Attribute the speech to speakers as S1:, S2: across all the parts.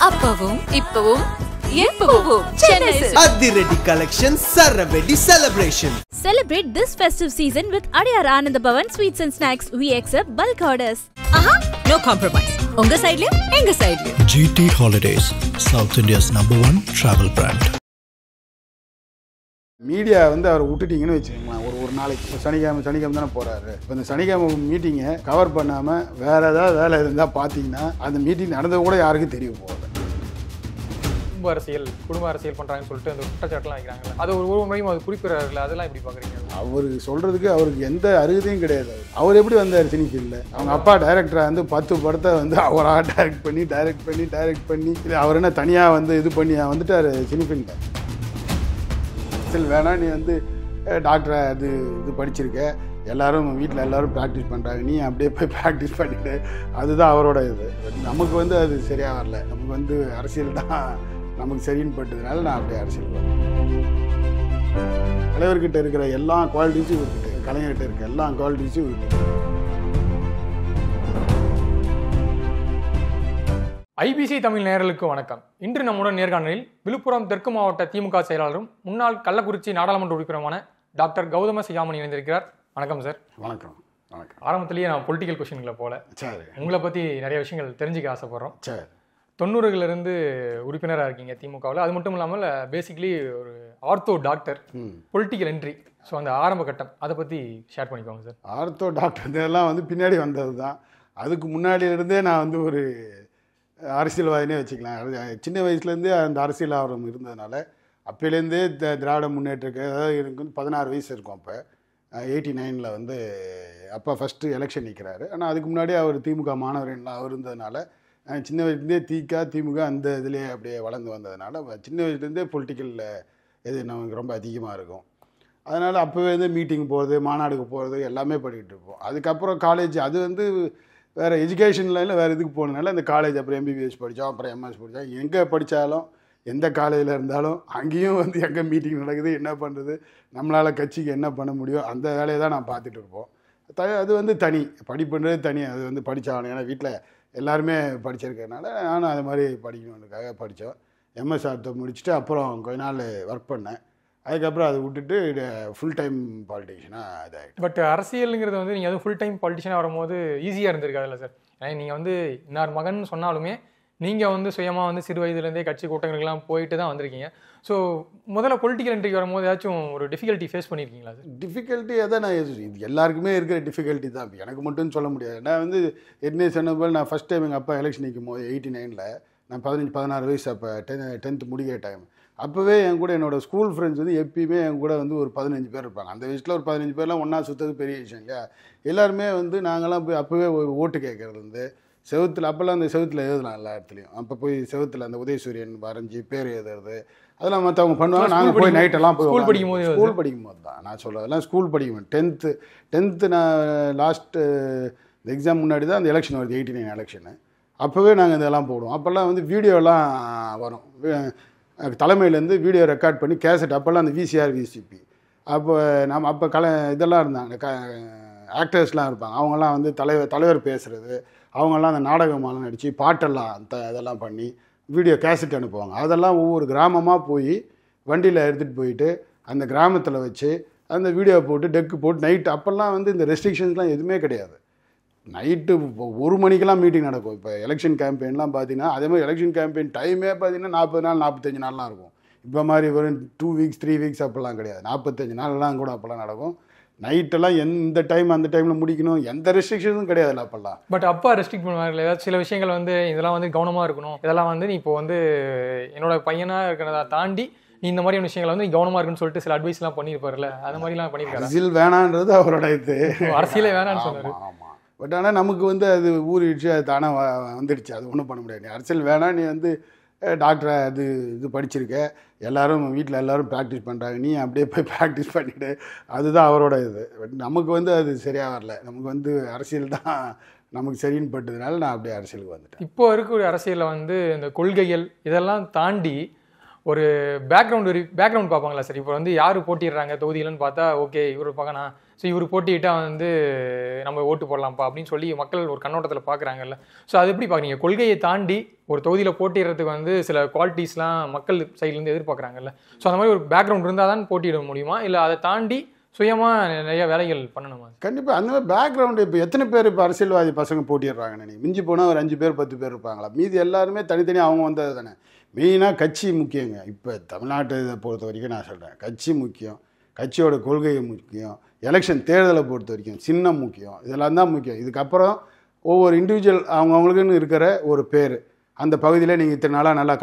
S1: அப்பவும் இப்பவும் எப்பவும் Chennai Silks.
S2: Adhiredi collection, Saravedi celebration.
S3: Celebrate this festive season with Adiyar Anand Bhavan Sweets and Snacks. We accept bulk orders.
S1: No compromise. உங்க சைடுலயும் எங்க சைடுலயும்.
S4: GT Holidays, South India's #1 travel brand.
S5: Media அவர் விட்டுட்டீங்கன்னு வச்சுக்கோங்களேன். ஒரு நாளைக்கு சனிக்கிழமை தானே போகிறாரு. இப்போ இந்த சனிக்கிழமை மீட்டிங்கை கவர் பண்ணாமல் வேறு ஏதாவது வேலை இருந்தால் பார்த்தீங்கன்னா அந்த மீட்டிங் நடந்தது கூட யாருக்கும் தெரிய போகுது.
S6: குடும்ப அரசியல் பண்ணுறாங்கன்னு சொல்லிட்டு அந்த குற்றச்சாட்டுலாம் வைக்கிறாங்க. அது ஒரு முறையும் அது குறிப்பிடறாருல, அதெல்லாம் எப்படி பார்க்குறீங்க?
S5: அவர் சொல்கிறதுக்கு அவருக்கு எந்த அருகதையும் கிடையாது. அவர் எப்படி வந்தார் சினி ஃபீல்டில்? அவங்க அப்பா டைரக்டராக 10 படத்தை அவராக டைரக்ட் பண்ணி இது அவர் என்ன தனியாக இது பண்ணி வந்துட்டார் சினி ஃபீல்டில். வேணா நீ டாக்டரை இது படிச்சிருக்க, எல்லாரும் வீட்டில் எல்லாரும் ப்ராக்டிஸ் பண்ணுறாங்க, நீ அப்படியே போய் ப்ராக்டிஸ் பண்ணிவிட்டு, அதுதான் அவரோட இது. நமக்கு அது சரியாக வரல. நமக்கு அரசியல் தான் நமக்கு சரின்னு பட்டதுனால நான் அப்படியே அரசியல் வரேன். தலைவர்கிட்ட இருக்கிற எல்லா குவாலிட்டிஸும் இவர்கிட்ட, கலைஞர்கிட்ட இருக்க எல்லா குவாலிட்டிஸும் இவர்கிட்ட.
S6: ஐபிசி தமிழ் நேயர்களுக்கு வணக்கம். இன்று நம்முடன் நேர்காணலில் விழுப்புரம் தெற்கு மாவட்ட திமுக செயலாளரும் முன்னாள் கள்ளக்குறிச்சி நாடாளுமன்ற உறுப்பினருமான டாக்டர் கௌதம சிகாமணி இணைந்திருக்கிறார். வணக்கம் சார்.
S5: வணக்கம்.
S6: ஆரம்பத்திலேயே நான் பொலிட்டிக்கல் கொஸ்டின்களை போல
S5: சரி,
S6: உங்களை பற்றி நிறைய விஷயங்கள் தெரிஞ்சுக்க ஆசைப்படுறோம்.
S5: சரி,
S6: 90களிலிருந்து உறுப்பினராக இருக்கீங்க திமுகவில். அது மட்டும் இல்லாமல் பேசிக்கலி ஒரு ortho doctor, political entry. So அந்த ஆரம்ப கட்டம் அதை பற்றி ஷேர் பண்ணிக்கோங்க சார்.
S5: ஆர்த்தோ டாக்டர் இதெல்லாம் பின்னாடி வந்தது தான். அதுக்கு முன்னாடியிலிருந்தே நான் ஒரு அரசியல்வாதினே வச்சுக்கலாம். சின்ன வயசுலேருந்தே அந்த அரசியல் ஆர்வம் இருந்ததுனால அப்போலேருந்தே திராவிட முன்னேற்றக்கு, அதாவது எனக்கு 16 வயசு இருக்கும். அப்போ 89ல் அப்பா ஃபஸ்ட்டு எலெக்ஷன் நிற்கிறாரு. ஆனால் அதுக்கு முன்னாடியே அவர் திமுக மாணவர்கள்லாம் அவர் இருந்ததுனால சின்ன வயசுலேருந்தே திமுக அந்த இதிலே அப்படியே வளர்ந்து வந்ததுனால சின்ன வயசுலேருந்தே பொலிட்டிக்கலில் இது நமக்கு ரொம்ப அதிகமாக இருக்கும். அதனால் அப்போவே மீட்டிங் போகிறது, மாநாடுக்கு போகிறது எல்லாமே பண்ணிகிட்டு இருப்போம். அதுக்கப்புறம் காலேஜ் அது வேறு எஜுகேஷன் லைனில் வேறு இதுக்கு போனதுனால அந்த காலேஜ் அப்புறம் எம்பிபிஎஸ் படித்தோம், அப்புறம் எம்எஸ் படித்தோம். எங்கே படித்தாலும் எந்த காலேஜில் இருந்தாலும் அங்கேயும் எங்கே மீட்டிங் நடக்குது, என்ன பண்ணுறது, நம்மளால் கட்சிக்கு என்ன பண்ண முடியும், அந்த வேலையை தான் நான் பார்த்துட்டு இருப்போம். அது தனி படிப்புன்றது தனி. அது படித்தாகணும். ஏன்னா வீட்டில் எல்லாருமே படிச்சிருக்கிறதுனால நானும் அது மாதிரி படிக்கணுன்றதுக்காக படித்தோம். எம்எஸ் ஆர்த்தோ முடிச்சுட்டு அப்புறம் கொஞ்ச நாள் ஒர்க் பண்ணேன். அதுக்கப்புறம் அதை விட்டுட்டு ஃபுல் டைம் பாலிட்டிஷியனாக இதாகிட்டு.
S6: பட் அரசியலுங்கிறது நீங்கள் ஃபுல் டைம் பாலிட்டிஷியனாக வரும்போது ஈஸியாக இருந்திருக்காதுல்ல சார்? ஏன்னா நீங்கள் இன்னார் மகன் சொன்னாலுமே நீங்கள் சுயமாக சிறு வயதுலேருந்தே கட்சி கூட்டங்களுக்கெல்லாம் போயிட்டு தான் வந்திருக்கீங்க. ஸோ முதல்ல பொலிட்டிக்கல் என்ட்ரிக்கு வரும்போது ஏதாச்சும் ஒரு டிஃபிகல்ட்டி ஃபேஸ் பண்ணியிருக்கீங்களா சார்?
S5: டிஃபிகல்ட்டி அதான் நான் இது எல்லாருக்குமே இருக்கிற டிஃபிகல்ட்டி தான். எனக்கு மட்டும் சொல்ல முடியாது. நான் என்ன சொன்ன போல் நான் ஃபஸ்ட் டைம் எங்கள் அப்பா எலெக்ஷன் நிற்கும் போது 89ல் நான் 16 வயசு. அப்போ 10th முடிக்கிற டைம். அப்போவே என் கூட என்னோடய ஸ்கூல் ஃப்ரெண்ட்ஸ் எப்பயுமே என் கூட ஒரு 15 பேர் இருப்பாங்க. அந்த வயசில் ஒரு 15 பேர்லாம் ஒன்றா சுற்றுறது பெரிய விஷயம் இல்லையா? எல்லாருமே நாங்கள்லாம் போய் அப்போவே ஒரு ஓட்டு கேட்குறது செவுத்தில். அப்போல்லாம் அந்த செவுத்தில் எழுதலாம் எல்லா இடத்துலையும். அப்போ போய் செவுத்தில் அந்த உதயசூரியன் வரைஞ்சி பேர் எழுதுறது அதெல்லாம் மற்றவங்க பண்ணுவாங்க. நாங்கள் போய் நைட்டெல்லாம் போய் ஸ்கூல் படிக்கும் போது தான் நான் சொல்கிறேன். அதெல்லாம் ஸ்கூல் படிக்கும் 10th நான் லாஸ்ட்டு இந்த எக்ஸாம் முன்னாடி தான் அந்த எலெக்ஷன் வருது, 89 எலெக்ஷனு. அப்போவே நாங்கள் இதெல்லாம் போடுவோம். அப்போல்லாம் வீடியோலாம் வரும். தலைமையிலேருந்து வீடியோ ரெக்கார்ட் பண்ணி கேசட். அப்போல்லாம் அந்த விசிஆர் விசிபி. அப்போ அப்போ இதெல்லாம் இருந்தாங்க, ஆக்டர்ஸ்லாம் இருப்பாங்க. அவங்கெல்லாம் தலைவர் பேசுகிறது, அவங்கெல்லாம் அந்த நாடகமாலாம் நடித்து பாட்டெல்லாம் இதெல்லாம் பண்ணி வீடியோ கேசட் அனுப்புவாங்க. அதெல்லாம் ஒவ்வொரு கிராமமாக போய் வண்டியில் எடுத்துகிட்டு போயிட்டு அந்த கிராமத்தில் வச்சு அந்த வீடியோ போட்டு டெக்கு போட்டு நைட்டு. அப்போல்லாம் இந்த ரெஸ்ட்ரிக்ஷன்ஸ்லாம் எதுவுமே கிடையாது. நைட்டு 1 மணிக்கெல்லாம் மீட்டிங் நடக்கும். இப்போ எலெக்ஷன் கேம்பெயின்லாம் பார்த்தீங்கன்னா அதே மாதிரி எலெக்ஷன் கேம்பெயின் டைமே பார்த்தீங்கன்னா 40 நாள் 45 நாள்லாம் இருக்கும். இப்போ மாதிரி வெறும் 2 வீக்ஸ் 3 வீக்ஸ் அப்போல்லாம் கிடையாது. 45 நாள்லாம் கூட அப்போல்லாம் நடக்கும். நைட்டெல்லாம் எந்த டைம் அந்த டைமில் முடிக்கணும், எந்த ரெஸ்ட்ரிக்ஷனும் கிடையாதுல்ல அப்போல்லாம்.
S6: பட் அப்பா ரெஸ்ட்ரிக்ட் பண்ணுவாங்க ஏதாவது சில விஷயங்கள் இதெல்லாம் கவனமாக இருக்கணும், இதெல்லாம் நீ இப்போ என்னோட பையனாக இருக்கிறதா தாண்டி நீ இந்த மாதிரியான விஷயங்களை கவனமாக இருக்குன்னு சொல்லிட்டு சில அட்வைஸ்லாம் பண்ணியிருப்பார்ல, அது மாதிரிலாம் பண்ணியிருக்காரு?
S5: அரசியல் வேணான்றது அவரோட இது.
S6: அரசியலே வேணான்னு சொன்னார்.
S5: ஆமாம். பட் ஆனால் நமக்கு அது ஊறிடுச்சு, அது தானே வந்துடுச்சு. அது ஒன்றும் பண்ண முடியாது. நீ அரசியல் வேணாம், நீ டாக்டரை இது படிச்சிருக்க, எல்லாரும் வீட்டில் எல்லாரும் ப்ராக்டிஸ் பண்ணுறாங்க, நீ அப்படியே போய் ப்ராக்டிஸ் பண்ணிவிடு, அதுதான் அவரோட இது. நமக்கு அது சரியாக வரல. நமக்கு அரசியல் தான் நமக்கு சரின்னு பட்டதுனால நான் அப்படியே அரசியலுக்கு வந்துட்டேன்.
S6: இப்போ இருக்கக்கூடிய அரசியலில் இந்த கொள்கைகள் இதெல்லாம் தாண்டி ஒரு பேக்ரவுண்ட் பார்ப்பாங்களா சார்? இப்போ வந்து யார் போட்டிடுறாங்க தொகுதியிலன்னு பார்த்தா, ஓகே இவர் பார்க்கணா, ஸோ இவர் போட்டிட்டா வந்து நம்ம ஓட்டு போடலாம்ப்பா அப்படின்னு சொல்லி மக்கள் ஒரு கண்ணோட்டத்தில் பார்க்குறாங்கல்ல. ஸோ அது எப்படி பார்க்குறீங்க? கொள்கையை தாண்டி ஒரு தொகுதியில் போட்டிடுறதுக்கு வந்து சில குவாலிட்டிஸ்லாம் மக்கள் சைட்லேருந்து எதிர்பார்க்குறாங்கல்ல. ஸோ அந்த மாதிரி ஒரு பேக்ரவுண்ட் இருந்தால் தான் போட்டியிட முடியுமா, இல்லை அதை தாண்டி சுயமாக நிறைய வேலைகள் பண்ணணுமா?
S5: கண்டிப்பாக அந்த மாதிரி பேக்ரவுண்டு. இப்போ எத்தனை பேர் இப்போ அரசியல்வாதி பசங்க போட்டிடுறாங்கன்னு நீங்கள் மிஞ்சி போனால் ஒரு 5 பேர் 10 பேர் இருப்பாங்களா? மீதி எல்லாருமே தனித்தனியாக அவங்க வந்தது தானே. மெயினாக கட்சி முக்கியங்க. இப்போ தமிழ்நாட்டை இதை பொறுத்த வரைக்கும் நான் சொல்கிறேன், கட்சி முக்கியம், கட்சியோட கொள்கை முக்கியம், எலெக்ஷன் தேர்தலை பொறுத்த வரைக்கும் சின்னம் முக்கியம், இதெல்லாம் தான் முக்கியம். இதுக்கப்புறம் ஒவ்வொரு இண்டிவிஜுவல் அவங்கவுங்களுக்குன்னு இருக்கிற ஒரு பேர், அந்த பகுதியில் நீங்கள் இத்தனை நாளாக நல்லா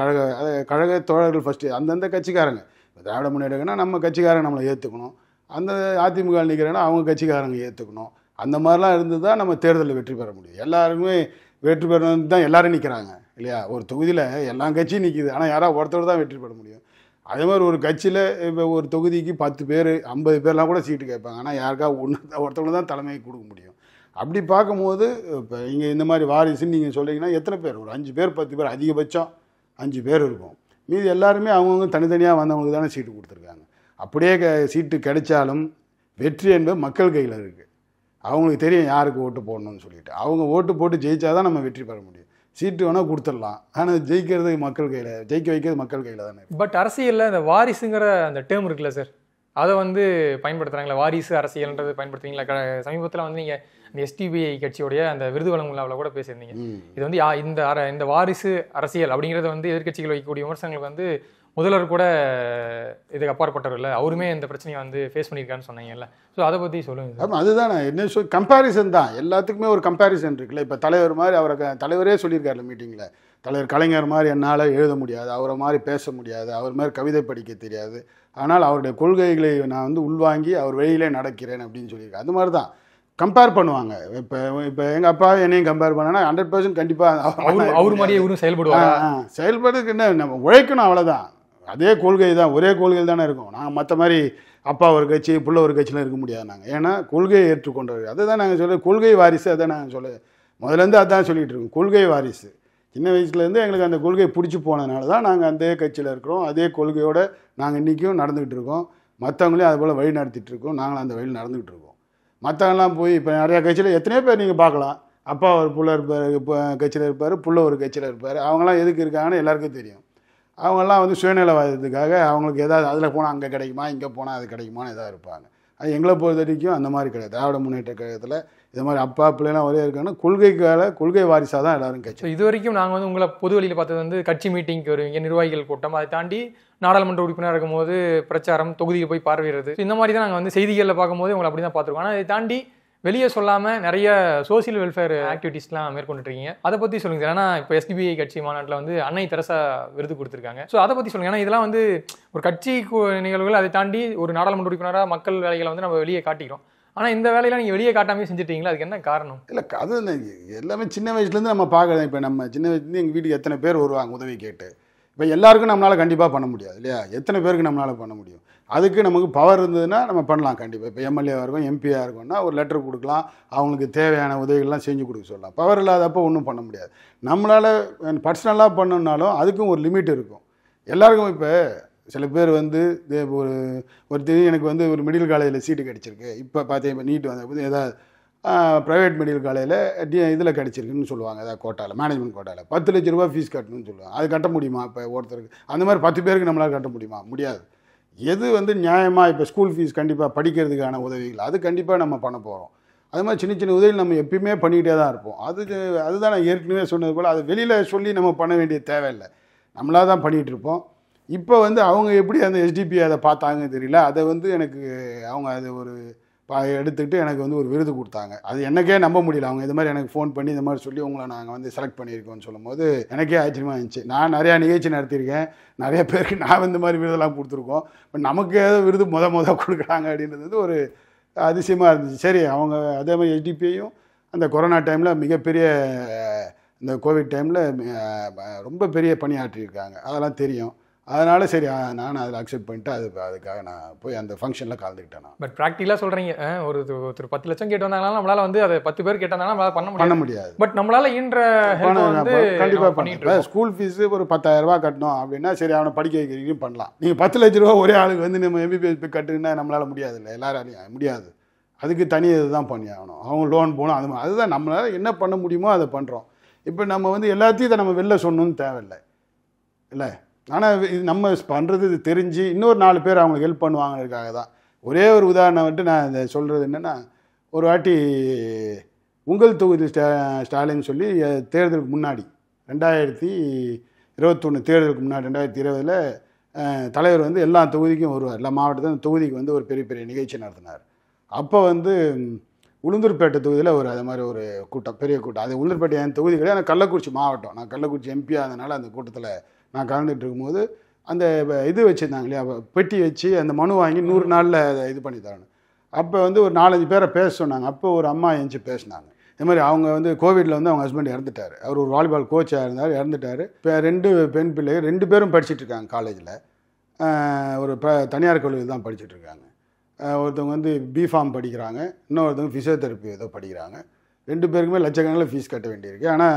S5: கழக தோழர்கள் ஃபஸ்ட்டு அந்தந்த கட்சிக்காரங்க. திராவிட முன்னேற்றம்னா நம்ம கட்சிக்காரங்க நம்மளை ஏற்றுக்கணும், அந்த அதிமுக நிற்கிறேன்னா அவங்க கட்சிக்காரங்க ஏற்றுக்கணும். அந்த மாதிரிலாம் இருந்து தான் நம்ம தேர்தலில் வெற்றி பெற முடியும். எல்லாருக்குமே வெற்றி பெறணும் தான் எல்லோரும் நிற்கிறாங்க இல்லையா? ஒரு தொகுதியில் எல்லா கட்சியும் நிற்கிது, ஆனால் யாராவது ஒருத்தர் தான் வெற்றி பெற முடியும். அதே மாதிரி ஒரு கட்சியில் இப்போ ஒரு தொகுதிக்கு 10 பேர் 50 பேர்லாம் கூட சீட்டு கேட்பாங்க, ஆனால் யாருக்கா ஒருத்தவங்க தான் தலைமையை கொடுக்க முடியும். அப்படி பார்க்கும்போது இப்போ இங்கே இந்த மாதிரி வாரிசுன்னு நீங்கள் சொல்கிறீங்கன்னா எத்தனை பேர்? ஒரு 5 பேர் 10 பேர், அதிகபட்சம் 5 பேர் இருக்கும். மீதி எல்லாருமே அவங்கவுங்க தனித்தனியாக வந்தவங்களுக்கு தானே சீட்டு கொடுத்துருக்காங்க. அப்படியே சீட்டு கிடைச்சாலும் வெற்றி என்பது மக்கள் கையில் இருக்குது. அவங்களுக்கு தெரியும் யாருக்கு ஓட்டு போடணும்னு சொல்லிட்டு. அவங்க ஓட்டு போட்டு ஜெயிச்சா தான் நம்ம வெற்றி பெற முடியும். சீட்டு வேணால் கொடுத்துடலாம், ஆனால் ஜெயிக்கிறது மக்கள் கையில், ஜெயிக்க வைக்கிறது மக்கள் கையில் தானே.
S6: பட் அரசியலில் இந்த வாரிசுங்கிற அந்த டேர்ம் இருக்குல்ல சார், அதை வந்து பயன்படுத்துகிறாங்களா? வாரிசு அரசியல்ன்றது பயன்படுத்துறீங்களா? சமீபத்தில் வந்து நீங்கள் இந்த எஸ்டிபிஐ கட்சியோடைய அந்த விருது வழங்கும் விழாவில் கூட பேசியிருந்தீங்க. இது வந்து இந்த வாரிசு அரசியல் அப்படிங்கிறத வந்து எதிர்கட்சிகள் வைக்கக்கூடிய விமர்சனங்களுக்கு வந்து முதல்வர் கூட இதுக்கு அப்பாற்பட்டவர் இல்லை, அவருமே இந்த பிரச்சனையை வந்து ஃபேஸ் பண்ணியிருக்காருன்னு சொன்னீங்கல்ல. ஸோ அதை பற்றி சொல்லுங்கள்.
S5: ஆமாம், அதுதான் என்ன கம்பேரிசன் தான். எல்லாத்துக்குமே ஒரு கம்பேரிசன் இருக்குல்ல. இப்போ தலைவர் மாதிரி அவரை தலைவரே சொல்லியிருக்காருல மீட்டிங்கில், தலைவர் கலைஞர் மாதிரி என்னால் எழுத முடியாது, அவரை மாதிரி பேச முடியாது, அவர் மாதிரி கவிதை படிக்க தெரியாது, ஆனால் அவருடைய கொள்கைகளை நான் வந்து உள்வாங்கி அவர் வழியிலே நடக்கிறேன் அப்படின்னு சொல்லியிருக்கேன். அது மாதிரி தான் கம்பேர் பண்ணுவாங்க. இப்போ எங்கள் அப்பா என்னையும் கம்பேர் பண்ணனா 100% கண்டிப்பாக
S6: அவர் மாதிரியே இவரும் செயல்படுவாங்க.
S5: செயல்படுறதுக்கு என்ன, நம்ம உழைக்கணும், அவ்வளோதான். அதே கொள்கை தான், ஒரே கொள்கை தானே இருக்கும். நாங்கள் மற்ற மாதிரி அப்பா ஒரு கட்சி புள்ள ஒரு கட்சியில் இருக்க முடியாது. நாங்கள் ஏன்னா கொள்கையை ஏற்றுக்கொண்டவர். அதை தான் நாங்கள் சொல்ல கொள்கை வாரிசு. அதை நாங்கள் முதலேருந்து அதான் சொல்லிகிட்டு இருக்கோம், கொள்கை வாரிசு. சின்ன வயசுலேருந்து எங்களுக்கு அந்த கொள்கையை பிடிச்சி போனதுனால தான் நாங்கள் அதே கட்சியில் இருக்கிறோம், அதே கொள்கையோடு நாங்கள் இன்றைக்கும் நடந்துக்கிட்டு இருக்கோம். மற்றவங்களையும் அது போல் வழி நடத்திட்டு இருக்கோம், நாங்களும் அந்த வழியில் நடந்துக்கிட்டு இருக்கோம். மற்றவங்களாம் போய் இப்போ நிறையா கட்சியில் எத்தனையோ பேர் நீங்கள் பார்க்கலாம், அப்பா ஒரு புள்ள இருப்பார் கட்சியில் இருப்பார், புள்ள ஒரு கட்சியில் இருப்பார். அவங்களாம் எதுக்கு இருக்காங்கன்னு எல்லாருக்கும் தெரியும். அவங்கெல்லாம் வந்து சுயநலவாதத்துக்காக அவங்களுக்கு ஏதாவது அதில் போனால் அங்கே கிடைக்குமா, இங்கே போனால் அது கிடைக்குமான்னு எதாவது இருப்பாங்க. அது எங்களை பொறுத்த வரைக்கும் அந்த மாதிரி கிடையாது. திராவிட முன்னேற்ற கழகத்தில் இது மாதிரி அப்பா பிள்ளைலாம் ஒரே இருக்காங்கன்னா கொள்கை வாரிசாக தான் எல்லாரும் கட்சி.
S6: இது வரைக்கும் நாங்கள் வந்து உங்களை பொது வழியில் பார்த்தது வந்து கட்சி மீட்டிங்க்கு வருவீங்க, நிர்வாகிகள் கூட்டம், அதை தாண்டி நாடாளுமன்ற உறுப்பினராக இருக்கும்போது பிரச்சாரம், தொகுதியில் போய் பார்வையிடுறது, இந்த மாதிரி தான் நாங்கள் வந்து செய்திகளில் பார்க்கும்போது உங்களை அப்படி தான் பார்த்துருக்கோம். ஆனால் அதை தாண்டி வெளியே சொல்லாமல் நிறைய சோசியல் வெல்ஃபேர் ஆக்டிவிட்டீஸ்லாம் மேற்கொண்டுருக்கீங்க. அதை பற்றி சொல்லுங்க சார். ஏன்னா இப்போ எஸ்டிபிஐ கட்சி மாநாட்டில் வந்து அன்னை தெரசா விருது கொடுத்துருக்காங்க. ஸோ அதை பற்றி சொல்லுங்கள். ஏன்னா இதெல்லாம் வந்து ஒரு கட்சி நிகழ்வுகள், அதை தாண்டி ஒரு நாடாளுமன்ற உறுப்பினராக மக்கள் வேலைகளை வந்து நம்ம வெளியே காட்டிக்கிறோம். ஆனால் இந்த வேலையெல்லாம் நீங்கள் வெளியே காட்டாமே செஞ்சுட்டீங்களா? அதுக்கு என்ன காரணம்?
S5: இல்லை, அது எல்லாமே சின்ன வயசுலேருந்து நம்ம பார்க்குறோம். இப்போ நம்ம சின்ன வயசுலேருந்து எங்கள் வீட்டுக்கு எத்தனை பேர் வருவாங்க உதவி கேட்டு. இப்போ எல்லாருக்கும் நம்மளால் கண்டிப்பாக பண்ண முடியாது இல்லையா? எத்தனை பேருக்கு நம்மளால் பண்ண முடியும்? அதுக்கு நமக்கு பவர் இருந்ததுன்னா நம்ம பண்ணலாம் கண்டிப்பாக. இப்போ எம்எல்ஏவாக இருக்கும், எம்பியாக இருக்கும்னா ஒரு லெட்டர் கொடுக்கலாம், அவங்களுக்கு தேவையான உதவிகள்லாம் செஞ்சு கொடுக்க சொல்லலாம். பவர் இல்லாதப்போ ஒன்றும் பண்ண முடியாது. நம்மளால் பர்சனலாக பண்ணணுன்னாலும் அதுக்கும் ஒரு லிமிட் இருக்கும் எல்லாருக்கும். இப்போ சில பேர் வந்து எனக்கு வந்து ஒரு மெடிக்கல் காலேஜில் சீட்டு கிடச்சிருக்கு, இப்போ பார்த்தீங்க நீட் வந்த ஏதாவது ப்ரைவேட் மெடிக்கல் காலேஜில் இதில் கிடச்சிருக்குன்னு சொல்லுவாங்க, ஏதாவது கோட்டாவில், மேனேஜ்மெண்ட் கோட்டாவில் 10 லட்ச ரூபா ஃபீஸ் கட்டணும்னு சொல்லுவாங்க. அது கட்ட முடியுமா? இப்போ ஒருத்தருக்கு அந்த மாதிரி 10 பேருக்கு நம்மளால் கட்ட முடியுமா? முடியாது. எது வந்து நியாயமாக, இப்போ ஸ்கூல் ஃபீஸ் கண்டிப்பாக படிக்கிறதுக்கான உதவிகள் அது கண்டிப்பாக நம்ம பண்ண போகிறோம். அது மாதிரி சின்ன சின்ன உதவிகள் நம்ம எப்பயுமே பண்ணிக்கிட்டே தான் இருப்போம். அதுதான் நான் ஏற்கனவே சொன்னது போல், அது வெளியில் சொல்லி நம்ம பண்ண வேண்டிய தேவையில்லை, நம்மளாக தான் பண்ணிகிட்டு இருப்போம். இப்போ வந்து அவங்க எப்படி அந்த எஸ்டிபி அதை பார்த்தாங்கன்னு தெரியல. அதை வந்து எனக்கு அவங்க அது ஒரு எடுத்துக்கிட்டு எனக்கு வந்து ஒரு விருது கொடுத்தாங்க. அது எனக்கே நம்ப முடியல. அவங்க இது மாதிரி எனக்கு ஃபோன் பண்ணி இந்த மாதிரி சொல்லி உங்களை நாங்கள் வந்து செலக்ட் பண்ணியிருக்கோன்னு சொல்லும்போது எனக்கே ஆச்சரியமாக இருந்துச்சு. நான் நிறையா நிகழ்ச்சி நடத்தியிருக்கேன், நிறைய பேருக்கு நான் இந்த மாதிரி விருதெல்லாம் கொடுத்துருக்கோம். இப்போ நமக்கு ஏதோ விருது கொடுக்குறாங்க அப்படின்றது வந்து ஒரு அதிசயமாக இருந்துச்சு. சரி, அவங்க அதே மாதிரி எஸ்டிபியையும் அந்த கொரோனா டைமில் மிகப்பெரிய இந்த கோவிட் டைமில் ரொம்ப பெரிய பணியாற்றியிருக்காங்க, அதெல்லாம் தெரியும். அதனால சரி நானும் அதில் அக்செப்ட் பண்ணிட்டு அதுக்காக நான் போய் அந்த ஃபங்க்ஷனில் கலந்துக்கிட்டேன். நான்
S6: பட் ப்ராக்டிக்கலாக சொல்கிறீங்க, ஒருத்தர் 10 லட்சம் கேட்டு வந்தாங்கனாலும் நம்மளால வந்து அதை 10 பேர் கேட்டாங்கன்னா நம்மளால பண்ண முடியாது. பட் நம்மளால ஈன்ற
S5: கண்டிப்பாக பண்ணிட்டு ஸ்கூல் ஃபீஸு ஒரு 10,000 ரூபா கட்டணும் அப்படின்னா சரி அவனை படிக்க வைக்கிறீங்க பண்ணலாம். நீங்கள் 10 லட்ச ரூபா ஒரே ஆளுக்கு வந்து நம்ம MBBS கட்டுன்னா நம்மளால முடியாது இல்லை, எல்லாராலையும் முடியாது. அதுக்கு தனி இதுதான் பண்ணி ஆகணும். அவங்க லோன் போகணும். அதுதான் நம்மளால் என்ன பண்ண முடியுமோ அதை பண்ணுறோம். இப்போ நம்ம வந்து எல்லாத்தையும் இதை நம்ம வெளில சொல்லணும்னு தேவையில்லை இல்லை. ஆனால் இது நம்ம பண்ணுறது இது தெரிஞ்சு இன்னொரு 4 பேர் அவங்களுக்கு ஹெல்ப் பண்ணுவாங்கிறதுக்காக தான். ஒரே ஒரு உதாரணம் வந்துட்டு நான் இதை சொல்கிறது என்னென்னா, ஒரு வாட்டி உங்கள் தொகுதி ஸ்டாலின் சொல்லி தேர்தலுக்கு முன்னாடி 2021 தேர்தலுக்கு முன்னாடி 2020 தலைவர் வந்து எல்லா தொகுதிக்கும் வருவார். எல்லா மாவட்டத்திலும் தொகுதிக்கு வந்து ஒரு பெரிய பெரிய நிகழ்ச்சி நடத்தினார். அப்போ வந்து உளுந்தூர்பேட்டை தொகுதியில் அது மாதிரி ஒரு கூட்டம், பெரிய கூட்டம். அது உளுந்தூர்பேட்டை என் தொகுதி கிடையாது, ஆனால் கள்ளக்குறிச்சி மாவட்டம். நான் கள்ளக்குறிச்சி MP ஆனதுனால அந்த கூட்டத்தில் நான் கலந்துட்டு இருக்கும்போது அந்த இது வச்சுருந்தாங்க இல்லையா, பெட்டி வச்சு அந்த மனு வாங்கி 100 நாளில் அதை இது பண்ணி தரணும். அப்போ வந்து ஒரு 4-5 பேரை பேச சொன்னாங்க. அப்போ ஒரு அம்மா எழுந்துச்சு பேசினாங்க. இது மாதிரி அவங்க வந்து கோவிடில் வந்து அவங்க ஹஸ்பண்ட் இறந்துட்டார். அவர் ஒரு வாலிபால் கோச்சாக இருந்தார், இறந்துட்டார். இப்போ 2 பெண் பிள்ளைகள் 2 பேரும் படிச்சுட்டு இருக்காங்க காலேஜில். ஒரு தனியார் கல்லூரியில் தான் படிச்சுட்டு இருக்காங்க. ஒருத்தவங்க வந்து B.Pharm படிக்கிறாங்க, இன்னொருத்தவங்க ஃபிசியோதெரப்பி ஏதோ படிக்கிறாங்க. 2 பேருக்குமே லட்சக்கணக்கில் ஃபீஸ் கட்ட வேண்டியிருக்கு. ஆனால்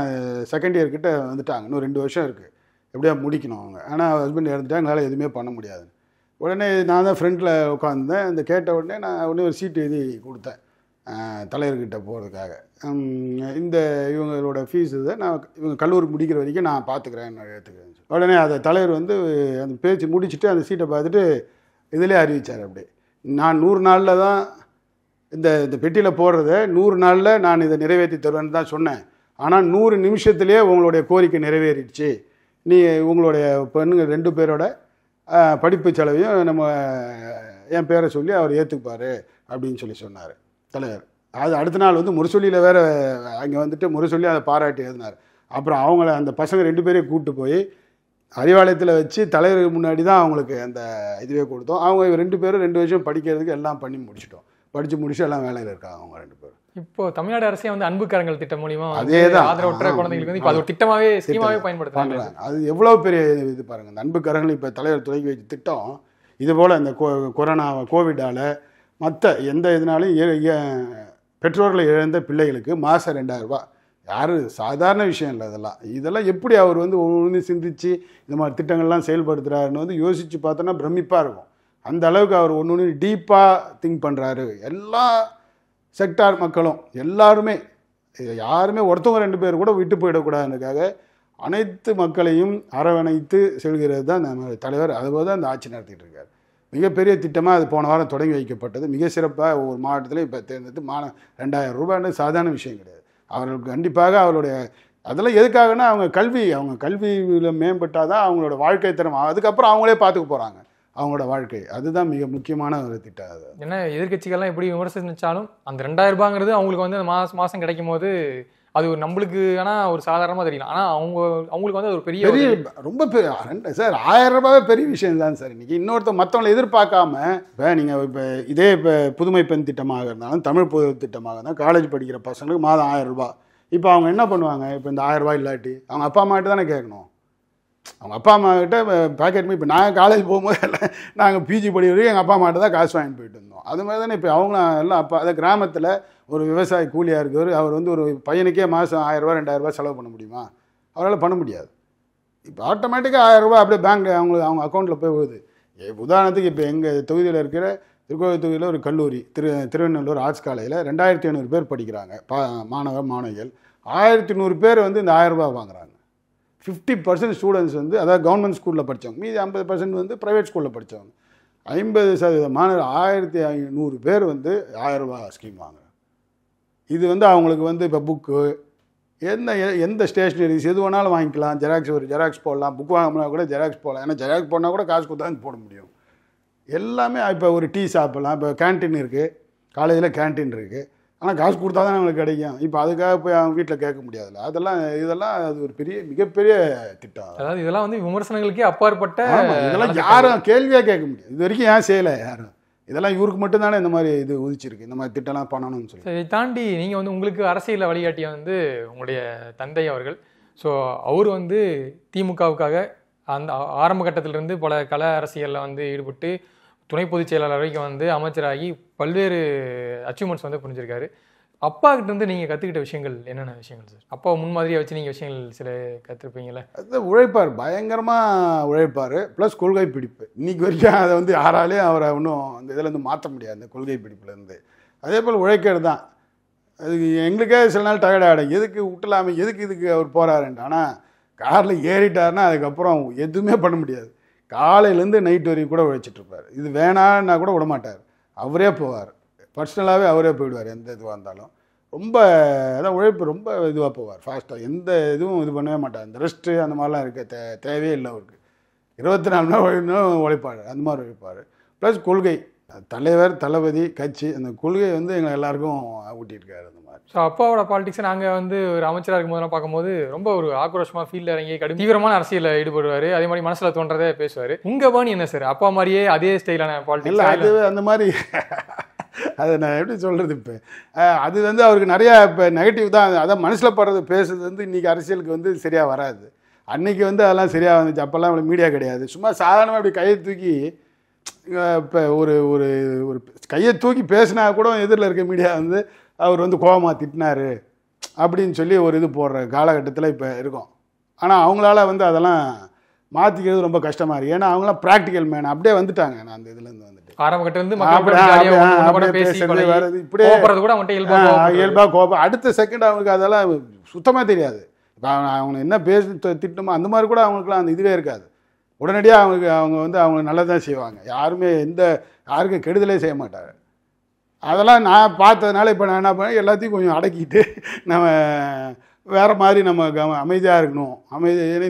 S5: செகண்ட் இயர் கிட்ட வந்துட்டாங்க, இன்னும் 2 வருஷம் இருக்குது, எப்படியா முடிக்கணும் அவங்க. ஆனால் ஹஸ்பண்ட் இறந்துட்டாங்க, எங்களால் எதுவுமே பண்ண முடியாது. உடனே நான் தான் ஃப்ரெண்டில் உட்காந்துருந்தேன். இந்த கேட்ட உடனே நான் உடனே ஒரு சீட்டு எழுதி கொடுத்தேன் தலைவர்கிட்ட போகிறதுக்காக. இந்த இவங்களோட ஃபீஸ் இதை நான் இவங்க கல்லூரி முடிக்கிற வரைக்கும் நான் பார்த்துக்கிறேன், நான் எடுத்துக்கிறேன். உடனே அதை தலைவர் வந்து அந்த பேச்சு முடிச்சுட்டு அந்த சீட்டை பார்த்துட்டு இதிலே அறிவித்தார். அப்படியே நான் 100 நாளில் தான் இந்த பெட்டியில் போடுறத 100 நாளில் நான் இதை நிறைவேற்றி தருவேன்னு தான் சொன்னேன். ஆனால் 100 நிமிஷத்துலேயே உங்களுடைய கோரிக்கை நிறைவேறிடுச்சு. நீ உங்களுடைய பெண்ணுங்க 2 பேரோட படிப்பு செலவையும் நம்ம என் பேரை சொல்லி அவர் ஏற்றுப்பார் அப்படின்னு சொல்லி சொன்னார் தலைவர். அது அடுத்த நாள் வந்து முரசொலியில் வேறு அங்கே வந்துட்டு முரசொல்லி அதை பாராட்டி எழுதினார். அப்புறம் அவங்கள அந்த பசங்க 2 பேரையும் கூப்பிட்டு போய் அறிவாலயத்தில் வச்சு தலைவருக்கு முன்னாடி தான் அவங்களுக்கு அந்த இதுவே கொடுத்தோம். அவங்க 2 பேரும் 2 வருஷம் படிக்கிறதுக்கு எல்லாம் பண்ணி முடிச்சிட்டோம். படித்து முடிச்சு எல்லாம் வேலையில் இருக்காங்க அவங்க 2 பேரும்.
S6: இப்போ தமிழ்நாடு அரசே வந்து அன்பு கரங்கள் திட்டம் மூலியமா
S5: அதே தான்
S6: ஆதரவற்ற குழந்தைகளுக்கு வந்து இப்போ அது ஒரு திட்டமாகவே ஸ்கீமாவே பயன்படுத்துறாங்க.
S5: அது எவ்வளோ பெரிய இது பாருங்கள். இந்த அன்பு கரங்கள் இப்போ தலைவர் துவக்கி வச்ச திட்டம் இது போல் இந்த கொரோனா கோவிடால் மற்ற எந்த இதனாலும் பெற்றோர்களை இழந்த பிள்ளைகளுக்கு மாதம் 2000 ரூபா. யார் சாதாரண விஷயம் இல்லை. இதெல்லாம் எப்படி அவர் வந்து ஒன்று சிந்திச்சு இந்த மாதிரி திட்டங்கள்லாம் செயல்படுத்துகிறாருன்னு வந்து யோசித்து பார்த்தோன்னா பிரமிப்பாக இருக்கும். அந்த அளவுக்கு அவர் ஒன்று டீப்பாக திங்க் பண்ணுறாரு. எல்லா செக்டார் மக்களும் எல்லாருமே, யாருமே ஒருத்தவங்க 2 பேர் கூட விட்டு போயிடக்கூடாதுக்காக அனைத்து மக்களையும் அரவணைத்து செல்கிறது தான் நம்ம தலைவர். அதுபோல் தான் இந்த ஆட்சி நடத்திட்டு இருக்கார். மிகப்பெரிய திட்டமாக அது போன வாரம் தொடங்கி வைக்கப்பட்டது. மிக சிறப்பாக ஒவ்வொரு மாவட்டத்திலையும் இப்போ தேர்ந்தெடுத்து 2000 ரூபாய்னு சாதாரண விஷயம் கிடையாது. அவர்களுக்கு கண்டிப்பாக அவருடைய அதெல்லாம் எதுக்காகனா அவங்க கல்வியில் மேம்பட்டால் தான் அவங்களோட வாழ்க்கை தரம். அதுக்கப்புறம் அவங்களே பார்த்துக்க போகிறாங்க அவங்களோட வாழ்க்கை. அதுதான் மிக முக்கியமான ஒரு திட்டம். அது
S6: என்ன எதிர்கட்சிகள்லாம் எப்படி விமர்சிச்சாலும் அந்த 2000 ரூபாங்கிறது அவங்களுக்கு வந்து மாதம் கிடைக்கும் போது அது ஒரு நம்மளுக்கு ஆனால் ஒரு சாதாரணமாக தெரியல. ஆனால் அவங்களுக்கு வந்து ஒரு பெரிய
S5: ரொம்ப சார் 1000 ரூபாவே பெரிய விஷயம் தான் சார். இன்றைக்கி மற்றவங்களை எதிர்பார்க்காம இப்போ நீங்கள் இதே புதுமை பெண் திட்டமாக இருந்தாலும் தமிழ் புது திட்டமாக இருந்தாலும் காலேஜ் படிக்கிற பசங்களுக்கு மாதம் 1000 ரூபா. இப்போ அவங்க என்ன பண்ணுவாங்க? இப்போ இந்த 1000 ரூபாய் இல்லாட்டி அவங்க அப்பா அம்மா கிட்ட தானே கேட்கணும். அவங்க அப்பா அம்மா கிட்ட பாக்கெட் இப்போ நாங்கள் காலேஜ் போகும்போது நாங்கள் PG படி வரைக்கும் எங்கள் அப்பா அம்மாட்ட தான் காசு வாங்கிட்டு போயிட்டு இருந்தோம். அது மாதிரி தானே இப்போ அவங்களும் எல்லாம் அதை கிராமத்தில் ஒரு விவசாய கூலியாக இருக்கிறவர் அவர் வந்து ஒரு பையனுக்கே மாதம் 1000 ரூபா 2000 ரூபா செலவு பண்ண முடியுமா? அவரால் பண்ண முடியாது. இப்போ ஆட்டோமேட்டிக்காக 1000 ரூபா அப்படியே பேங்க் அவங்க அக்கௌண்ட்டில் போய் போகுது. உதாரணத்துக்கு இப்போ எங்கள் தொகுதியில் இருக்கிற திருக்கோவில் தொகுதியில் ஒரு கல்லூரி திருவண்ணூர் ஆர்ட்ஸ் காலேஜில் 2500 பேர் படிக்கிறாங்க மாணவிகள். 1100 பேர் வந்து இந்த 1000 ரூபா வாங்குறாங்க. 50% ஸ்டூடெண்ட்ஸ் வந்து அதாவது கவர்மெண்ட் ஸ்கூலில் படித்தவங்க, மீதி 50% வந்து ப்ரைவேட் ஸ்கூலில் படித்தவங்க. 50% மாணவர் 1500 பேர் வந்து 1000 ரூபா ஸ்கீம் வாங்குறாங்க. இது வந்து அவங்களுக்கு வந்து இப்போ புக்கு எந்த ஸ்டேஷ்னரிஸ் எது வேணாலும் வாங்கிக்கலாம். ஜெராக்ஸ் போடலாம். புக் வாங்கினா கூட ஜெராக்ஸ் போடலாம். ஏன்னா ஜெராக்ஸ் போடனா கூட காசு கொடுத்தா போட முடியும். எல்லாமே இப்போ ஒரு டீ சாப்பிடலாம். இப்போ கேன்டீன் இருக்குது, காலேஜில் கேன்டீன் இருக்குது. ஆனால் காசு கொடுத்தா தான் அவங்களுக்கு கிடைக்கும். இப்போ அதுக்காக போய் அவங்க வீட்டில் கேட்க முடியாதுல்ல. இதெல்லாம் அது ஒரு மிகப்பெரிய திட்டம்.
S6: அதாவது இதெல்லாம் வந்து விமர்சனங்களுக்கே அப்பாற்பட்ட
S5: இதெல்லாம் யாரும் கேள்வியாக கேட்க முடியாது. இது வரைக்கும் ஏன் செய்யலை யாரும்? இதெல்லாம் இவருக்கு மட்டும்தானே இந்த மாதிரி இது உதிச்சிருக்கு, இந்த மாதிரி திட்டம்லாம் பண்ணணும்னு சொல்லி.
S6: இதை தாண்டி நீங்கள் வந்து உங்களுக்கு அரசியலில் வழிகாட்டிய வந்து உங்களுடைய தந்தை அவர்கள். ஸோ அவர் வந்து திமுகவுக்காக அந்த ஆரம்ப கட்டத்திலிருந்து பல கள அரசியலில் வந்து ஈடுபட்டு துணை பொதுச் செயலாளர் வரைக்கும் வந்து அமைச்சராகி பல்வேறு அச்சீவ்மெண்ட்ஸ் வந்து புரிஞ்சிருக்காரு. அப்பா கிட்ட இருந்து நீங்கள் கற்றுக்கிட்ட விஷயங்கள் என்னென்ன விஷயங்கள் சார்? அப்பா முன்மாதிரியாக வச்சு நீங்கள் விஷயங்கள் சில கற்றுருப்பீங்களே.
S5: அது உழைப்பார், பயங்கரமாக உழைப்பார். ப்ளஸ் கொள்கை பிடிப்பு. இன்றைக்கி வரைக்கும் அதை வந்து யாராலையும் அவரை ஒன்றும் அந்த இதிலேருந்து மாற்ற முடியாது, அந்த கொள்கை பிடிப்புலேருந்து. அதே போல் உழைக்கிறது தான். அது எங்களுக்கே சில நாள் டயர்ட் ஆகிடும், எதுக்கு விட்டுலாமே, எதுக்கு இதுக்கு அவர் போகிறாருன்ட்டு. ஆனால் காரில் ஏறிட்டாருன்னா அதுக்கப்புறம் எதுவுமே பண்ண முடியாது. காலையிலேருந்து நைட் வரைக்கும் கூட உழைச்சிட்ருப்பார். இது வேணான்னா கூட விடமாட்டார், அவரே போவார். பர்சனலாகவே அவரே போயிடுவார். எந்த இதுவாக இருந்தாலும் ரொம்ப அதான் உழைப்பு, ரொம்ப இதுவாக போவார், ஃபாஸ்ட்டாக. எந்த இதுவும் இது பண்ணவே மாட்டார். இந்த ரெஸ்ட்டு அந்த மாதிரிலாம் இருக்க தேவையே இல்லை அவருக்கு. 24 மணி நேரம் உழைப்பார், அந்த மாதிரி உழைப்பார். ப்ளஸ் கொள்கை, தலைவர், தளபதி, கட்சி, அந்த கொள்கை வந்து எங்களை எல்லாருக்கும் ஊட்டியிருக்காரு அந்த மாதிரி.
S6: ஸோ அப்பாவோட பாலிடிக்ஸை நாங்கள் வந்து ஒரு அமைச்சராக இருக்கும் போதெல்லாம் பார்க்கும்போது ரொம்ப ஒரு ஆக்ரோஷமாக ஃபீல்டில் இறங்கி தீவிரமான அரசியலில் ஈடுபடுவார். அதே மாதிரி மனசில் தோன்றதே பேசுவார். உங்கள் பாணி என்ன சார்? அப்பா மாதிரியே அதே ஸ்டைலான பாலிடிக்ஸ்?
S5: இல்லை, அது அந்த மாதிரி அதை நான் எப்படி சொல்கிறது, இப்போ அது வந்து அவருக்கு நிறையா இப்போ நெகட்டிவ் தான். அதான் மனசில் படுறது பேசுறது வந்து இன்றைக்கி அரசியலுக்கு வந்து சரியாக வராது. அன்றைக்கி வந்து அதெல்லாம் சரியாக வந்துச்சு. அப்போல்லாம் இவ்வளோ மீடியா கிடையாது. சும்மா சாதாரணமாக இப்படி கையை தூக்கி இப்போ ஒரு ஒரு ஒரு கையை தூக்கி பேசினா கூட எதிரில் இருக்க மீடியா வந்து அவர் வந்து கோபமாக திட்டினார் அப்படின்னு சொல்லி ஒரு இது போடுற காலகட்டத்தில் இப்போ இருக்கும். ஆனால் அவங்களால வந்து அதெல்லாம் மாற்றிக்கிறது ரொம்ப கஷ்டமாக இருக்குது. ஏன்னா அவங்களாம் ப்ராக்டிக்கல் மேன் அப்படியே வந்துட்டாங்க. நான் அந்த இதுலேருந்து வந்துட்டு
S6: ஆரம்ப கட்டத்திலிருந்து
S5: இயல்பாக கோபம். அடுத்த செகண்ட் அவங்களுக்கு அதெல்லாம் சுத்தமாக தெரியாது. அவங்க என்ன பேசி திட்டமோ அந்த மாதிரி கூட அவங்களுக்குலாம் அந்த இதுவே இருக்காது. உடனடியாக அவங்க வந்து அவங்க நல்லதான் செய்வாங்க. யாருமே யாருக்கும் கெடுதலே செய்ய மாட்டாங்க. அதெல்லாம் நான் பார்த்ததுனால இப்போ நான் என்ன பண்ணேன், எல்லாத்தையும் கொஞ்சம் அடக்கிட்டு நம்ம வேற மாதிரி நம்ம அமைதியாக இருக்கணும்.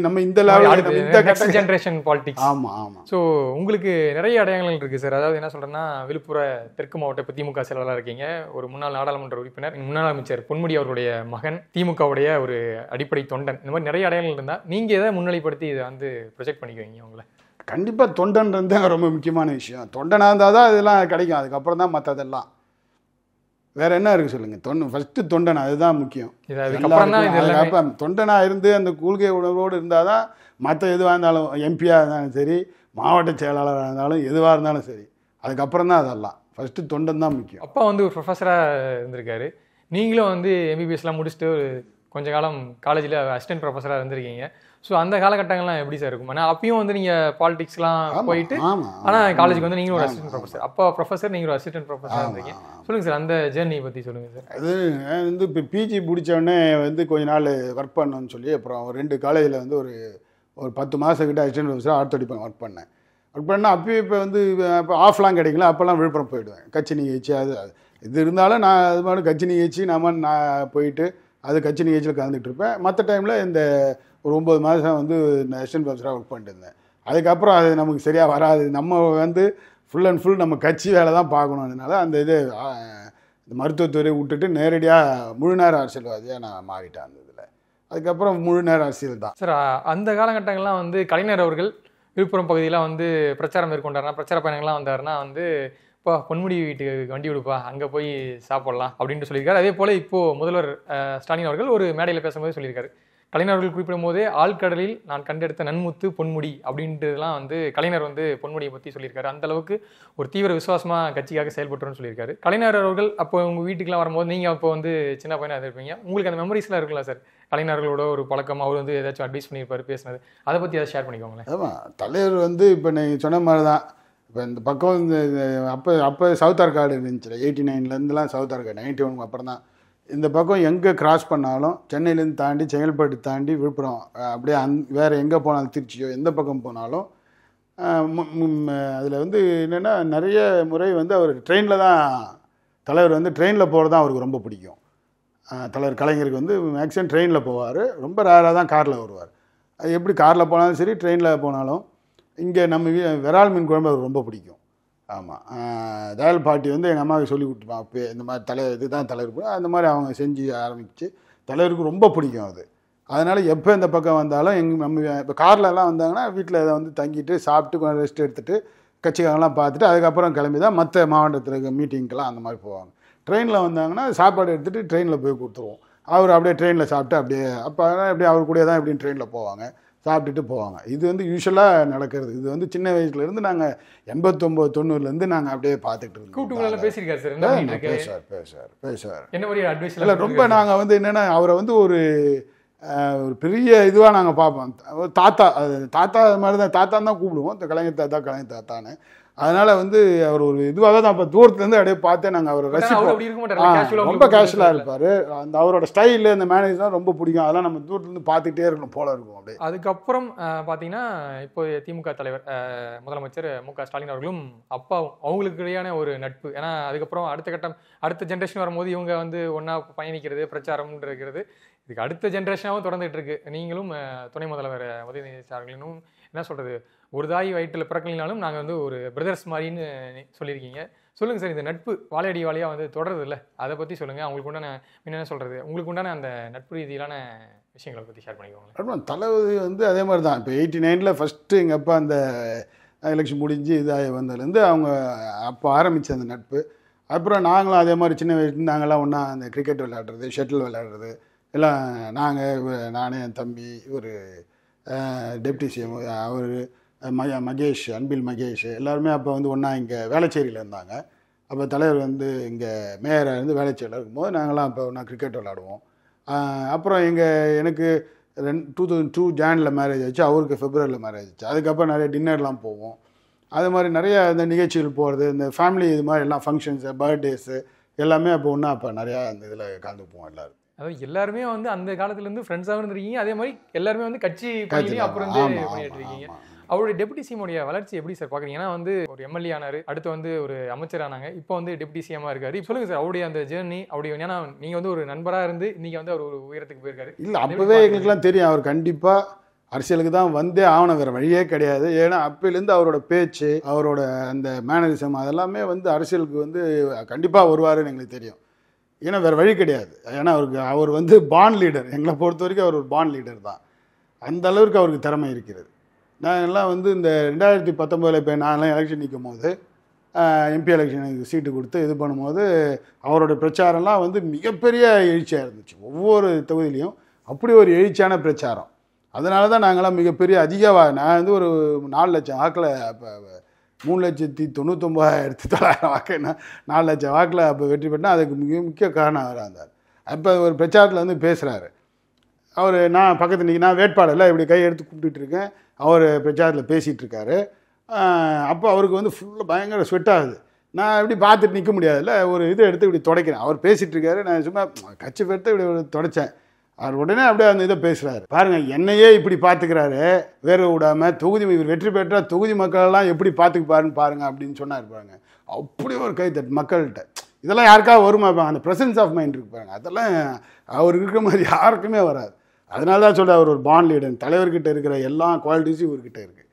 S5: நம்ம இந்த லெவலில்
S6: ஜென்ரேஷன் பாலிடிக்ஸ்.
S5: ஆமாம் ஆமாம்.
S6: ஸோ உங்களுக்கு நிறைய அடையாளங்கள் இருக்குது சார். அதாவது என்ன சொல்கிறேன்னா, விழுப்புரம் தெற்கு மாவட்ட இப்போ திமுக செயலாளராக இருக்கீங்க, ஒரு முன்னாள் நாடாளுமன்ற உறுப்பினர், முன்னாள் அமைச்சர் பொன்முடி அவருடைய மகன், திமுகவுடைய ஒரு அடிப்படை தொண்டன், இந்த மாதிரி நிறைய அடையாளங்கள் இருந்தால் நீங்கள் எதை முன்னிலைப்படுத்தி இதை வந்து ப்ரொஜெக்ட் பண்ணிக்குவீங்க உங்களை?
S5: கண்டிப்பாக தொண்டன்றது தான் ரொம்ப முக்கியமான விஷயம். தொண்டனாக இருந்தால் தான் இதெல்லாம் கிடைக்கும். அதுக்கப்புறம் தான் மற்றதெல்லாம் வேற என்ன இருக்கு சொல்லுங்க. ஃபர்ஸ்ட் தொண்டன், அதுதான் முக்கியம். தொண்டனாக இருந்து அந்த கொள்கை உணர்வோடு இருந்தால் தான் மற்ற எதுவாக இருந்தாலும், எம்பியாக இருந்தாலும் சரி, மாவட்ட செயலாளராக இருந்தாலும், எதுவாக இருந்தாலும் சரி, அதுக்கப்புறம் தான் அதெல்லாம். ஃபர்ஸ்ட் தொண்டன் தான் முக்கியம்.
S6: அப்பா வந்து ஒரு ப்ரொஃபஸராக இருந்திருக்காரு, நீங்களும் வந்து எம்பிபிஎஸ்லாம் முடிச்சுட்டு கொஞ்ச காலம் காலேஜில் அசிஸ்டன்ட் ப்ரொஃபஸராக இருந்திருக்கீங்க. ஸோ அந்த காலகட்டங்கள்லாம் எப்படி சார் இருக்கும்? ஆனால் அப்பயும் வந்து நீங்கள் பாலிடிக்ஸ்லாம் போயிட்டு, ஆனால் காலேஜுக்கு வந்து நீங்களும் ஒரு அசிஸ்டன்ட் ப்ரொஃபஸர், அப்பா ப்ரொஃபஸர், நீங்கள் ஒரு அசிஸ்டன்ட் ப்ரொஃபஸராக இருந்தீங்க. சொல்லுங்கள் சார், அந்த ஜேர்னியை பற்றி சொல்லுங்கள் சார்.
S5: அது வந்து இப்போ பிஜி முடித்தோடனே வந்து கொஞ்ச நாள் ஒர்க் பண்ணணும்னு சொல்லி அப்புறம் 2 காலேஜில் வந்து ஒரு 10 மாதம் கிட்ட அசிஸ்டன்ட் ப்ரொஃபஸராக ஆர்த்தோடிப்பேன் ஒர்க் பண்ணேன். ஒர்க் பண்ணால் அப்பயும் இப்போ வந்து இப்போ ஆஃப்லாம் கிடைக்கல, அப்போல்லாம் விழுப்புரம் போயிடுவேன். கட்சி நிகழ்ச்சி அது இது இருந்தாலும் நான் அது மாதிரி கட்சி நிகழ்ச்சி நான் போயிட்டு அது கட்சி நிகழ்ச்சியில் கலந்துகிட்டு இருப்பேன். மற்ற டைமில் இந்த ஒரு 9 மாதம் வந்து அசிஸ்டன்ட் ப்ரொஃபஸராக ஒர்க் பண்ணிட்டு இருந்தேன். அதுக்கப்புறம் அது நமக்கு சரியாக வராது. நம்ம வந்து ஃபுல் அண்ட் ஃபுல் நம்ம கட்சி வேலை தான் பார்க்கணும். அதனால அந்த இந்த மருத்துவத்துறையை விட்டுட்டு நேரடியாக முழு நேர அரசியல்வாதியாக நான் மாறிட்டேன் அந்த இதில். அதுக்கப்புறம் முழு நேர அரசியல் தான்
S6: சார். அந்த காலகட்டங்கள்லாம் வந்து கலைஞர் அவர்கள் விழுப்புரம் பகுதியில் வந்து பிரச்சாரம் மேற்கொண்டாருன்னா, பிரச்சார பயணங்கள்லாம் வந்தாருன்னா வந்து, இப்போ பொன்முடி வீட்டுக்கு வண்டி விடுப்பா, அங்கே போய் சாப்பிடலாம் அப்படின்ட்டு சொல்லியிருக்காரு. அதே போல் இப்போது முதல்வர் ஸ்டாலின் அவர்கள் ஒரு மேடையில் பேசும்போது சொல்லியிருக்காரு, கலைஞர் அவர்கள் குறிப்பிடும் போதே ஆழ்கடலில் நான் கண்டெடுத்த நன்முத்து பொன்முடி அப்படின்றதுலாம் வந்து கலைஞர் வந்து பொன்முடியை பற்றி சொல்லியிருக்காரு. அந்த அளவுக்கு ஒரு தீவிர விசுவாசமாக கட்சிக்காக செயல்பட்டுருன்னு சொல்லியிருக்காரு. கலைஞர் அவர்கள் அப்போ உங்கள் வீட்டுக்குலாம் வரும்போது நீங்கள் அப்போ வந்து சின்ன பையனாக இருப்பீங்க, உங்களுக்கு அந்த மெமரிஸ்லாம் இருக்குல்ல சார்? கலைஞர்களோட ஒரு பழக்கம், அவர் வந்து ஏதாச்சும் அட்வைஸ் பண்ணியிருப்பார், பேசினது, அதை பற்றி அதை ஷேர் பண்ணிக்கோங்களேன்.
S5: ஆமாம், தலைவர் வந்து இப்போ நீங்கள் சொன்ன மாதிரி தான். இப்போ இந்த பக்கம் இந்த அப்போ சவுத் ஆர்காடு இருந்துச்சு, 89லேருந்துலாம் சவுத் ஆர்காடு, 91 அப்புறம் தான். இந்த பக்கம் எங்கே கிராஸ் பண்ணாலும், சென்னையிலேருந்து தாண்டி, செங்கல்பட்டு தாண்டி, விழுப்புரம் அப்படியே வேறு எங்கே போனாலும், திருச்சியோ எந்த பக்கம் போனாலும், அதில் வந்து என்னென்னா நிறைய முறை வந்து அவர் ட்ரெயினில் தான், தலைவர் வந்து ட்ரெயினில் போகிறது தான் அவருக்கு ரொம்ப பிடிக்கும். தலைவர் கலைஞருக்கு வந்து மேக்ஸிமம் ட்ரெயினில் போவார், ரொம்ப ரேராக தான் காரில் வருவார். அது எப்படி காரில் போனாலும் சரி, ட்ரெயினில் போனாலும். இங்கே நம்ம விரால் மீன் குழம்பு அவருக்கு ரொம்ப பிடிக்கும். ஆமாம், தயால் பாட்டி வந்து எங்கள் அம்மாவுக்கு சொல்லி கொடுத்துப்பான். அப்போ இந்த மாதிரி தலைவர் இதுதான் தலைவர், அந்த மாதிரி அவங்க செஞ்சு ஆரம்பித்து தலைவருக்கு ரொம்ப பிடிக்கும் அது. அதனால் எப்போ இந்த பக்கம் வந்தாலும் நம்ம இப்போ கார்லலாம் வந்தாங்கன்னா வீட்டில் இதை வந்து தங்கிட்டு சாப்பிட்டு கொஞ்சம் ரெஸ்ட் எடுத்துகிட்டு கட்சிக்காரங்களாம் பார்த்துட்டு அதுக்கப்புறம் கிளம்பி தான் மற்ற மாவட்டத்தில் இருக்க மீட்டிங்க்கெலாம் அந்த மாதிரி போவாங்க. ட்ரெயினில் வந்தாங்கன்னா சாப்பாடு எடுத்துகிட்டு ட்ரெயினில் போய் கொடுத்துருவோம். அவர் அப்படியே ட்ரெயினில் சாப்பிட்டு அப்படியே அப்போ அப்படியே அவர் கூட தான் எப்படின்னு ட்ரெயினில் போவாங்க. சாப்பிட்டுட்டு போவாங்க. இது வந்து யூஸ்வலாக நடக்கிறது. இது வந்து சின்ன வயசுலேருந்து நாங்கள் 89 90லேருந்து நாங்கள் அப்படியே பார்த்துட்டு இருந்தோம்.
S6: கூப்பிட்டு பேசியிருக்காரு சார், என்ன பண்ணிட்டு இருக்காரு?
S5: பேசுவார்.
S6: என்ன மாதிரி அட்வைஸ்
S5: இல்லை, ரொம்ப நாங்கள் வந்து என்னென்னா அவரை வந்து ஒரு பெரிய இதுவாக நாங்கள் பார்ப்போம். தாத்தா, அது தாத்தா மாதிரி தான், தாத்தான்னு தான் கூப்பிடுவோம், கலைஞர் தாத்தான்னு. அதனால் வந்து அவர் ஒரு இதுவாக தான் அப்போ தூரத்துலேருந்து அப்படியே பார்த்தே நாங்கள் அவரை ரசிப்போம். ரொம்ப கேஷுவலாக இருப்பார். அந்த அவரோட ஸ்டைலு, அந்த மேனேஜ்லாம் ரொம்ப பிடிக்கும். அதெல்லாம் நம்ம தூரத்துலேருந்து பார்த்துக்கிட்டே இருக்கணும் போல இருக்கும் அப்படியே.
S6: அதுக்கப்புறம் பார்த்தீங்கன்னா இப்போ திமுக தலைவர் முதலமைச்சர் மு.க. ஸ்டாலின் அவர்களும் அப்பாவும் அவங்களுக்கு இடையான ஒரு நட்பு. ஏன்னா அதுக்கப்புறம் அடுத்த ஜென்ரேஷன் வரும்போது இவங்க வந்து ஒன்றா பயணிக்கிறது, பிரச்சாரம் இருக்கிறது. இதுக்கு அடுத்த ஜென்ரேஷனாகவும் தொடர்ந்துட்டு இருக்கு. நீங்களும் துணை முதல்வர் உதயநிதி ஸ்டாலினும் என்ன சொல்கிறது, ஒரு தாய் வயிற்றில் பிறக்கலினாலும் நாங்கள் வந்து ஒரு பிரதர்ஸ் மாதிரின்னு சொல்லியிருக்கீங்க. சொல்லுங்கள் சார், இந்த நட்பு வாழையடி வாழையாக வந்து தொடருது இல்லை, அதை பற்றி சொல்லுங்கள். அவங்களுக்கு உண்டான என்ன சொல்கிறது, உங்களுக்கு உண்டான அந்த நட்பு ரீதியிலான விஷயங்களை பற்றி ஷேர் பண்ணிக்கோங்க.
S5: தளபதி வந்து அதே மாதிரி தான். இப்போ 89ல் ஃபஸ்ட்டு எங்கள் அப்பா அந்த எலெக்ஷன் முடிஞ்சு இதாக வந்ததுலேருந்து அவங்க அப்போ ஆரம்பித்த அந்த நட்பு. அப்புறம் நாங்களும் அதே மாதிரி சின்ன வயசுலேருந்து நாங்கள்லாம் ஒன்றா அந்த கிரிக்கெட் விளையாடுறது, ஷட்டில் விளையாடுறது எல்லாம் நானே, என் தம்பி, இவர் டெப்டி சிஎம், அவர் மகேஷ், அன்பில் மகேஷ், எல்லாருமே அப்போ வந்து ஒன்றா இங்கே வேளச்சேரியில் இருந்தாங்க. அப்போ தலைவர் வந்து இங்கே மேயராக இருந்து வேளச்சேரியில் இருக்கும்போது நாங்களாம் அப்போ ஒன்றா கிரிக்கெட் விளையாடுவோம். அப்புறம் எனக்கு 2002 ஜானில் மேரேஜ் ஆச்சு, அவருக்கு ஃபெப்ரவரியில் மேரேஜ் ஆச்சு. அதுக்கப்புறம் நிறைய டின்னர்லாம் போவோம். அது மாதிரி நிறைய இந்த நிகழ்ச்சிகள் போகிறது, இந்த ஃபேமிலி இது மாதிரி எல்லாம் ஃபங்க்ஷன்ஸு, பர்த்டேஸு எல்லாமே அப்போ ஒன்றா அப்போ நிறையா அந்த இதில் கலந்துப்போம் எல்லோரும்.
S6: அதாவது எல்லாருமே வந்து அந்த காலத்துலேருந்து ஃப்ரெண்ட்ஸாகவும் இருந்திருக்கீங்க. அதே மாதிரி எல்லாருமே வந்து கட்சி அப்புறம் வந்து பண்ணிட்டு இருக்கீங்க. அவருடைய டெப்டி சிஎம்முடைய வளர்ச்சி எப்படி சார் பார்க்குறீங்க? ஏன்னா வந்து ஒரு எம்எல்ஏ ஆனார், அடுத்து வந்து ஒரு அமைச்சர் ஆனாங்க, இப்போ வந்து டெப்டி சிஎம்மாக இருக்காரு. சொல்லுங்கள் சார், அவருடைய அந்த ஜேர்னி, அவருடைய, ஏன்னா நீங்கள் வந்து ஒரு நண்பராக இருந்து இன்றைக்கி வந்து அவர் ஒரு உயரத்துக்கு போயிருக்காரு.
S5: இல்லை, அப்போவே எங்களுக்குலாம் தெரியும் அவர் கண்டிப்பாக அரசியலுக்கு தான் வந்தே ஆகணும், வேறு வழியே கிடையாது. ஏன்னா அப்போலேருந்து அவரோட பேச்சு, அவரோட அந்த மேனரிசம் அதெல்லாமே வந்து அரசியலுக்கு வந்து கண்டிப்பாக வருவாருன்னு எங்களுக்கு தெரியும். ஏன்னா வேறு வழி கிடையாது. ஏன்னா அவர் வந்து பாண்ட் லீடர். எங்களை பொறுத்த வரைக்கும் அவர் ஒரு பாண்ட் லீடர் தான். அந்த அளவுக்கு அவருக்கு திறமை இருக்கிறது. நாங்கள்லாம் வந்து இந்த 2019 இப்போ நான்லாம் எலெக்ஷன் நிற்கும் போது, எம்பி எலெக்ஷனுக்கு சீட்டு கொடுத்து இது பண்ணும்போது அவரோட பிரச்சாரம்லாம் வந்து மிகப்பெரிய எழுச்சியாக இருந்துச்சு. ஒவ்வொரு தொகுதியிலையும் அப்படி ஒரு எழுச்சியான பிரச்சாரம். அதனால தான் நாங்களாம் மிகப்பெரிய நான் வந்து ஒரு 4 லட்சம் வாக்கில், அப்போ 3,99,900 வாக்கு, 4 லட்சம் வாக்கில் அப்போ வெற்றி பெற்றால் அதுக்கு முக்கிய காரணம் அவராக இருந்தார். அப்போ ஒரு பிரச்சாரத்தில் வந்து பேசுகிறாரு அவர். நான் பக்கத்தில் நான் வேட்பாளரில் இப்படி கை எடுத்து கூப்பிட்டுட்டு இருக்கேன், அவர் பிரச்சாரத்தில் பேசிகிட்டு இருக்காரு. அப்போ அவருக்கு வந்து ஃபுல்லாக பயங்கர ஸ்வெட் ஆகுது. நான் இப்படி பார்த்துட்டு நிற்க முடியாதுல்ல, ஒரு இது எடுத்து இப்படி துடைக்கிறேன். அவர் பேசிகிட்டு இருக்காரு, நான் சும்மா கட்சி பெருத்து இப்படி துடைச்சேன். அவர் உடனே அப்படியே அந்த இதை பேசுகிறாரு. பாருங்கள், என்னையே இப்படி பார்த்துக்கிறாரு, வேறு விடாமல் தொகுதி இவர் வெற்றி பெற்றால் தொகுதி மக்களெல்லாம் எப்படி பார்த்துக்குப்பாருன்னு பாருங்கள் அப்படின்னு சொன்னார். பாருங்க, அப்படி ஒரு கைத்தட்டு மக்கள்கிட்ட. இதெல்லாம் யாருக்காக வருமா? அந்த ப்ரெசன்ஸ் ஆஃப் மைண்ட் இருக்கு பாருங்க, அதெல்லாம் அவர் இருக்கிற மாதிரி யாருக்குமே வராது. அதனால தான் சொல்ல அவர் ஒரு பாண்ட் லீடர். தலைவர்கிட்ட இருக்கிற எல்லா குவாலிட்டிஸும் இவர்கிட்ட இருக்குது,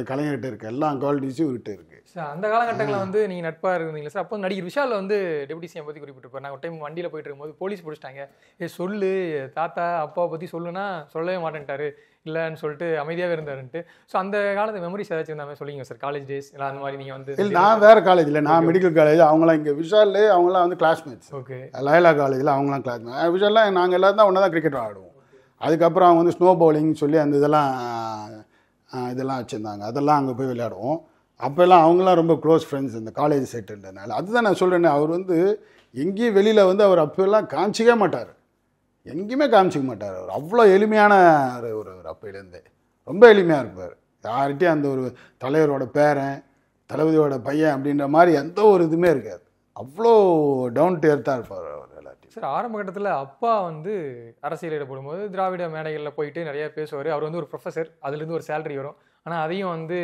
S5: கலைஞர்கிட்ட இருக்க எல்லா குவாலிட்டிஸும் இவர்கிட்ட இருக்குது.
S6: சார் அந்த காலகட்டங்களில் வந்து நீங்கள் நட்பாக இருந்தீங்களா சார்? அப்போ நடிகர் விஷால் வந்து டெப்டி சிஎம் பற்றி குறிப்பிட்டிருப்பார். நான் ஒரு டைம் வண்டியில் போயிட்டு இருக்கும்போது போலீஸ் பிடிச்சிட்டாங்க, சொல்லு தாத்தா அப்பாவை பற்றி சொல்லுன்னா சொல்லவே மாட்டேன்ட்டாரு, இல்லைன்னு சொல்லிட்டு அமைதியாகவே இருந்தாருன்ட்டு. ஸோ அந்த காலத்து மெமரிஸ் ஏதாச்சும் இருந்தால் சொல்லிங்க சார், காலேஜ் டேஸ் இல்லை அந்த மாதிரி. நீங்கள் வந்து
S5: இல்லை, நான் வேறு காலேஜில், நான் மெடிக்கல் காலேஜ், அவங்களாம் இங்கே விஷால் அவங்களாம் வந்து கிளாஸ்மேட்ஸ்.
S6: ஓகே,
S5: லயலா காலேஜில் அவங்களாம் கிளாஸ்மேட். விஷால்லாம் நாங்கள் எல்லோரும் தான் ஒன்றா தான் கிரிக்கெட் விளையாடுவோம். அதுக்கப்புறம் அவங்க வந்து ஸ்னோ பவுலிங் சொல்லி அந்த இதெல்லாம் வச்சுருந்தாங்க, அதெல்லாம் அங்கே போய் விளையாடுவோம். அப்போல்லாம் அவங்களாம் ரொம்ப க்ளோஸ் ஃப்ரெண்ட்ஸ் இந்த காலேஜ் செட்டுன்றதுனால. அதுதான் நான் சொல்கிறேன்னே, அவர் வந்து எங்கேயும் வெளியில் வந்து அவர் அப்போல்லாம் காமிச்சிக்கவே மாட்டார், எங்கேயுமே காமிச்சிக்க மாட்டார். அவர் அவ்வளோ எளிமையான ஒரு அப்போலேருந்தே ரொம்ப எளிமையாக இருப்பார். யார்கிட்டையும் அந்த ஒரு தலைவரோட பேரன், தளபதியோட பையன் அப்படின்ற மாதிரி எந்த ஒரு இதுவுமே இருக்காது. அவ்வளோ டவுன் டு எர்த்தாக இருப்பார் அவர் எல்லாத்தையும்.
S6: சார் ஆரம்ப கட்டத்தில் அப்பா வந்து அரசியல் ஈடுபடும்போது திராவிட மேடைகளில் போயிட்டு நிறையா பேசுவார். அவர் வந்து ஒரு ப்ரொஃபஸர், அதுலேருந்து ஒரு சேலரி வரும், ஆனால் அதையும் வந்து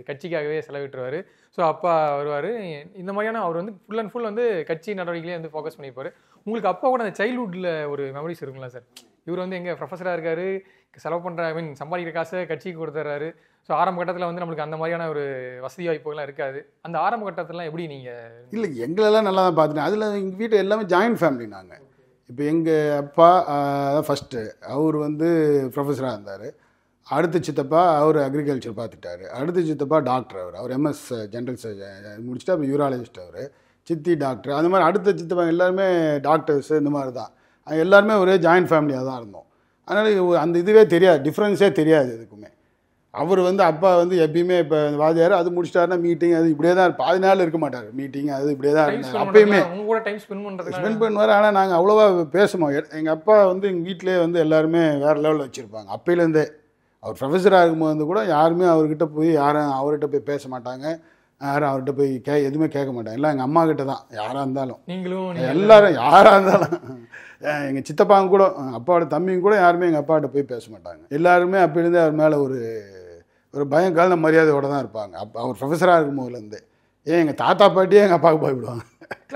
S6: கட்சிக்காகவே செலவிட்டுருவார். ஸோ அப்பா வருவார், இந்த மாதிரியான அவர் வந்து ஃபுல் அண்ட் ஃபுல் வந்து கட்சி நடவடிக்கையிலே வந்து ஃபோக்கஸ் பண்ணியிருப்பார். உங்களுக்கு அப்பா கூட அந்த சைல்ட்ஹுட்டில் ஒரு மெமரிஸ் இருக்குங்களா சார்? இவர் வந்து எங்கள் ப்ரொஃபஸராக இருக்கார், செலவு பண்ணுற சம்பாதிக்கிற காசை கட்சிக்கு கொடுத்துட்றாரு. ஸோ ஆரம்ப கட்டத்தில் வந்து நம்மளுக்கு அந்த மாதிரியான ஒரு வசதி வாய்ப்புகள்லாம் இருக்காது. அந்த ஆரம்ப கட்டத்திலாம் எப்படி நீங்கள்?
S5: இல்லை, எங்களெல்லாம் நல்லா தான் பார்த்துட்டேன். அதில் எங்கள் வீட்டில் எல்லாமே ஜாயின்ட் ஃபேமிலி. நாங்கள் இப்போ எங்கள் அப்பா ஃபஸ்ட்டு அவர் வந்து ப்ரொஃபஸராக இருந்தார். அடுத்த சித்தப்பா அவர் அக்ரிகல்ச்சர் பார்த்துட்டாரு. அடுத்த சித்தப்பா டாக்டர், அவர் எம்எஸ் ஜென்ரல் சர்ஜன் முடிச்சுட்டு அப்போ யூராலஜிஸ்ட். அவர் சித்தி டாக்டர். அந்த மாதிரி அடுத்த சித்தப்பா எல்லாருமே டாக்டர்ஸ். இந்த மாதிரி தான் எல்லாருமே ஒரே ஜாயின்ட் ஃபேமிலியாக தான் இருந்தோம். அதனால் அந்த இதுவே தெரியாது, டிஃப்ரென்ஸே தெரியாது எதுக்குமே. அவர் வந்து அப்பா வந்து எப்பயுமே இப்போ வாதியார் அது முடிச்சிட்டாருன்னா மீட்டிங் அது இப்படியே தான் பாதி நாள் இருக்க மாட்டார், மீட்டிங் அது இப்படியே தான் இருந்தார். அப்பயுமே ஸ்பெண்ட் பண்ணுவார். ஆனால் நாங்கள் அவ்வளோவா பேசுவோம். எங்கள் அப்பா வந்து எங்கள் வீட்டிலே வந்து எல்லாருமே வேறு லெவலில் வச்சுருப்பாங்க. அப்பையிலேருந்தே அவர் ப்ரொஃபஸராக இருக்கும்போது கூட யாருமே அவர்கிட்ட போய் யாரும் அவர்கிட்ட போய் பேச மாட்டாங்க, யாரும் அவர்கிட்ட போய் எதுவுமே கேட்க மாட்டாங்க. எல்லாம் எங்கள் அம்மா கிட்ட தான் யாராக இருந்தாலும், நீங்களும் எல்லாரும் யாராக இருந்தாலும். எங்கள் சித்தப்பாங்க கூட அப்பாவோட தம்பிங்க கூட யாருமே எங்கள் அப்பாட்ட போய் பேச மாட்டாங்க. எல்லாருமே அப்போலேருந்தே அவர் மேலே ஒரு பயம் கலந்த மரியாதையோடு தான் இருப்பாங்க. அவர் ப்ரொஃபஸராக இருக்கும் போதுலேருந்து. எங்கள் தாத்தா பாட்டியே எங்கள் அப்பாவுக்கு பயப்படுவாங்க.